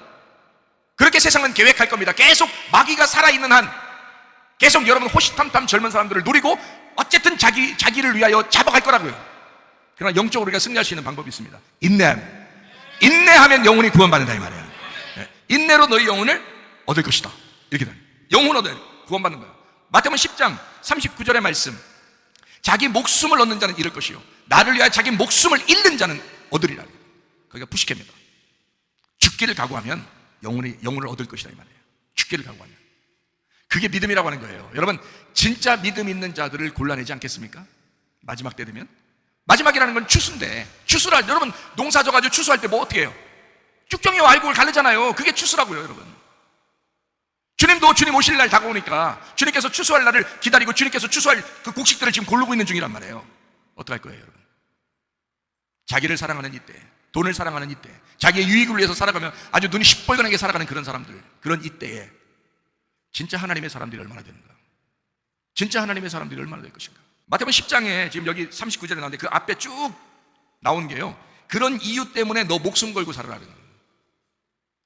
그렇게 세상은 계획할 겁니다. 계속 마귀가 살아있는 한 계속 여러분 호시탐탐 젊은 사람들을 노리고 어쨌든 자기를 위하여 잡아갈 거라고요. 그러나 영적으로 우리가 승리할 수 있는 방법이 있습니다. 인내하면 영혼이 구원받는다 이 말이에요. 인내로 너희 영혼을 얻을 것이다. 이렇게 돼요. 영혼 얻어야 구원받는 거예요. 마태복음 10장 39절의 말씀, 자기 목숨을 얻는 자는 잃을 것이요 나를 위하여 자기 목숨을 잃는 자는 얻으리라. 거기가 푸시케입니다. 죽기를 각오하면 영혼을 얻을 것이다 이 말이에요. 죽기를 각오하면. 그게 믿음이라고 하는 거예요. 여러분 진짜 믿음 있는 자들을 골라내지 않겠습니까? 마지막 때 되면. 마지막이라는 건 추수인데, 추수를 여러분 농사 져가지고 추수할 때 뭐 어떻게 해요? 쭉정이와 알곡을 가르잖아요. 그게 추수라고요 여러분. 주님도 주님 오실 날 다가오니까 주님께서 추수할 날을 기다리고 주님께서 추수할 그 곡식들을 지금 고르고 있는 중이란 말이에요. 어떡할 거예요 여러분? 자기를 사랑하는 이때, 돈을 사랑하는 이때, 자기의 유익을 위해서 살아가면 아주 눈이 시뻘건하게 살아가는 그런 사람들, 그런 이때에 진짜 하나님의 사람들이 얼마나 되는가? 진짜 하나님의 사람들이 얼마나 될 것인가? 마태복음 10장에 지금 여기 39절에 나오는데 그 앞에 쭉 나온 게요, 그런 이유 때문에 너 목숨 걸고 살아라는 거예요.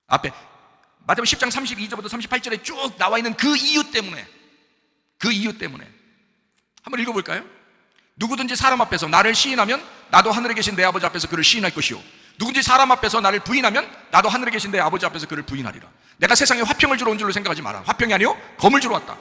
앞에 마태복음 10장 32절부터 38절에 쭉 나와 있는 그 이유 때문에 한번 읽어볼까요? 누구든지 사람 앞에서 나를 시인하면 나도 하늘에 계신 내 아버지 앞에서 그를 시인할 것이요 누구든지 사람 앞에서 나를 부인하면 나도 하늘에 계신 내 아버지 앞에서 그를 부인하리라. 내가 세상에 화평을 주러 온 줄로 생각하지 마라. 화평이 아니요 검을 주러 왔다.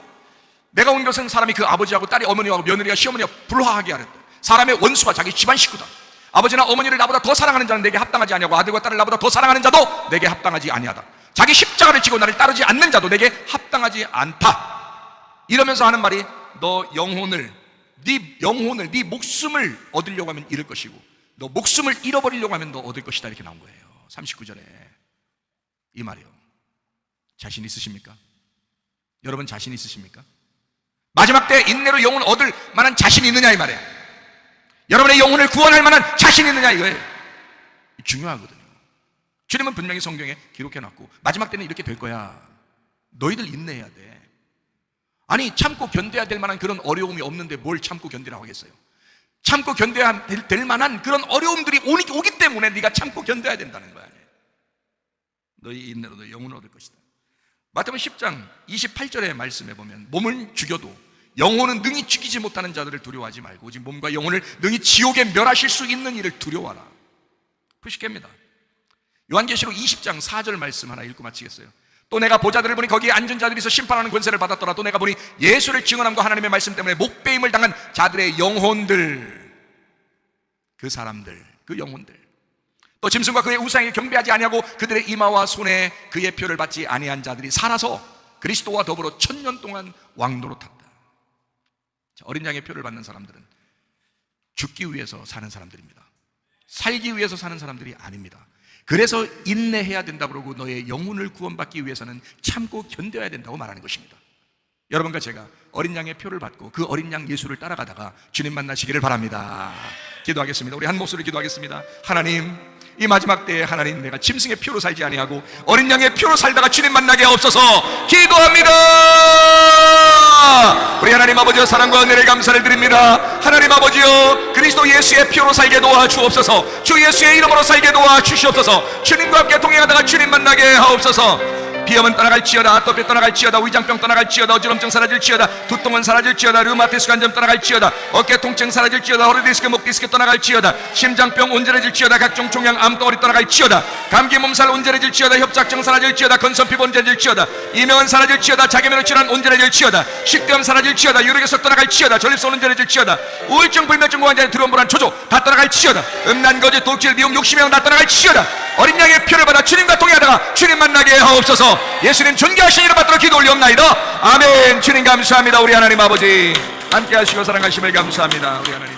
내가 온 것은 사람이 그 아버지하고 딸이 어머니하고 며느리가 시어머니와 불화하게 하랬다. 사람의 원수가 자기 집안 식구다. 아버지나 어머니를 나보다 더 사랑하는 자는 내게 합당하지 아니하고 아들과 딸을 나보다 더 사랑하는 자도 내게 합당하지 아니하다. 자기 십자가를 지고 나를 따르지 않는 자도 내게 합당하지 않다. 이러면서 하는 말이 너 영혼을, 네 목숨을 얻으려고 하면 잃을 것이고 너 목숨을 잃어버리려고 하면 너 얻을 것이다. 이렇게 나온 거예요. 39절에 이 말이에요. 자신 있으십니까? 여러분 자신 있으십니까? 마지막 때 인내로 영혼을 얻을 만한 자신이 있느냐 이 말이에요. 여러분의 영혼을 구원할 만한 자신이 있느냐 이거예요. 중요하거든요. 주님은 분명히 성경에 기록해놨고 마지막 때는 이렇게 될 거야. 너희들 인내해야 돼. 아니 참고 견뎌야 될 만한 그런 어려움이 없는데 뭘 참고 견디라고 하겠어요. 참고 견뎌야 될 만한 그런 어려움들이 오기 때문에 네가 참고 견뎌야 된다는 거야. 너희 인내로 너희 영혼을 얻을 것이다. 마태복음 10장 28절의 말씀에 보면 몸을 죽여도 영혼은 능히 죽이지 못하는 자들을 두려워하지 말고 오직 몸과 영혼을 능히 지옥에 멸하실 수 있는 이를 두려워하라. 푸시케입니다. 요한계시록 20장 4절 말씀 하나 읽고 마치겠어요. 또 내가 보자들을 보니 거기에 앉은 자들이서 심판하는 권세를 받았더라. 또 내가 보니 예수를 증언함과 하나님의 말씀 때문에 목배임을 당한 자들의 영혼들, 그 사람들, 그 영혼들, 또 짐승과 그의 우상에 경배하지 아니하고 그들의 이마와 손에 그의 표를 받지 아니한 자들이 살아서 그리스도와 더불어 1000년 동안 왕노로 탔다. 어린 양의 표를 받는 사람들은 죽기 위해서 사는 사람들입니다. 살기 위해서 사는 사람들이 아닙니다. 그래서 인내해야 된다 그러고 너의 영혼을 구원받기 위해서는 참고 견뎌야 된다고 말하는 것입니다. 여러분과 제가 어린 양의 표를 받고 그 어린 양 예수를 따라가다가 주님 만나시기를 바랍니다. 기도하겠습니다. 우리 한 목소리 기도하겠습니다. 하나님, 이 마지막 때에 하나님, 내가 짐승의 표로 살지 아니하고 어린 양의 표로 살다가 주님 만나게 하옵소서. 기도합니다. 우리 하나님 아버지여, 사랑과 은혜를 감사를 드립니다. 하나님 아버지여, 그리스도 예수의 표로 살게 도와주옵소서. 주 예수의 이름으로 살게 도와주시옵소서. 주님과 함께 동행하다가 주님 만나게 하옵소서. 비염은 떠나갈지어다, 아토피 떠나갈지어다, 위장병 떠나갈지어다, 어지럼증 사라질지어다, 두통은 사라질지어다, 류마티스 관절 떠나갈지어다, 어깨 통증 사라질지어다, 허리 디스크, 목 디스크 떠나갈지어다, 심장병 온전해질지어다, 각종 종양 암덩어리 떠나갈지어다, 감기 몸살 온전해질지어다, 협착증 사라질지어다, 건선피부 온전해질지어다, 이명은 사라질지어다, 자기면역 질환 온전해질지어다, 식도염 사라질지어다, 유력에서 떠나갈지어다, 전립선 온전해질지어다, 우울증, 불면증, 고환자의 두려움, 불안, 초조 다 떠나갈지어다, 음란, 거짓, 독질, 미움, 욕심형 다 떠나갈지어다. 어린 양의 표를 받아 주님과 동행하다가 주님 만나게 하옵소서. 예수님 존귀하신 이름 받들어 기도 올리옵나이다. 아멘. 주님 감사합니다. 우리 하나님 아버지 함께 하시고 사랑하심을 감사합니다. 우리 하나님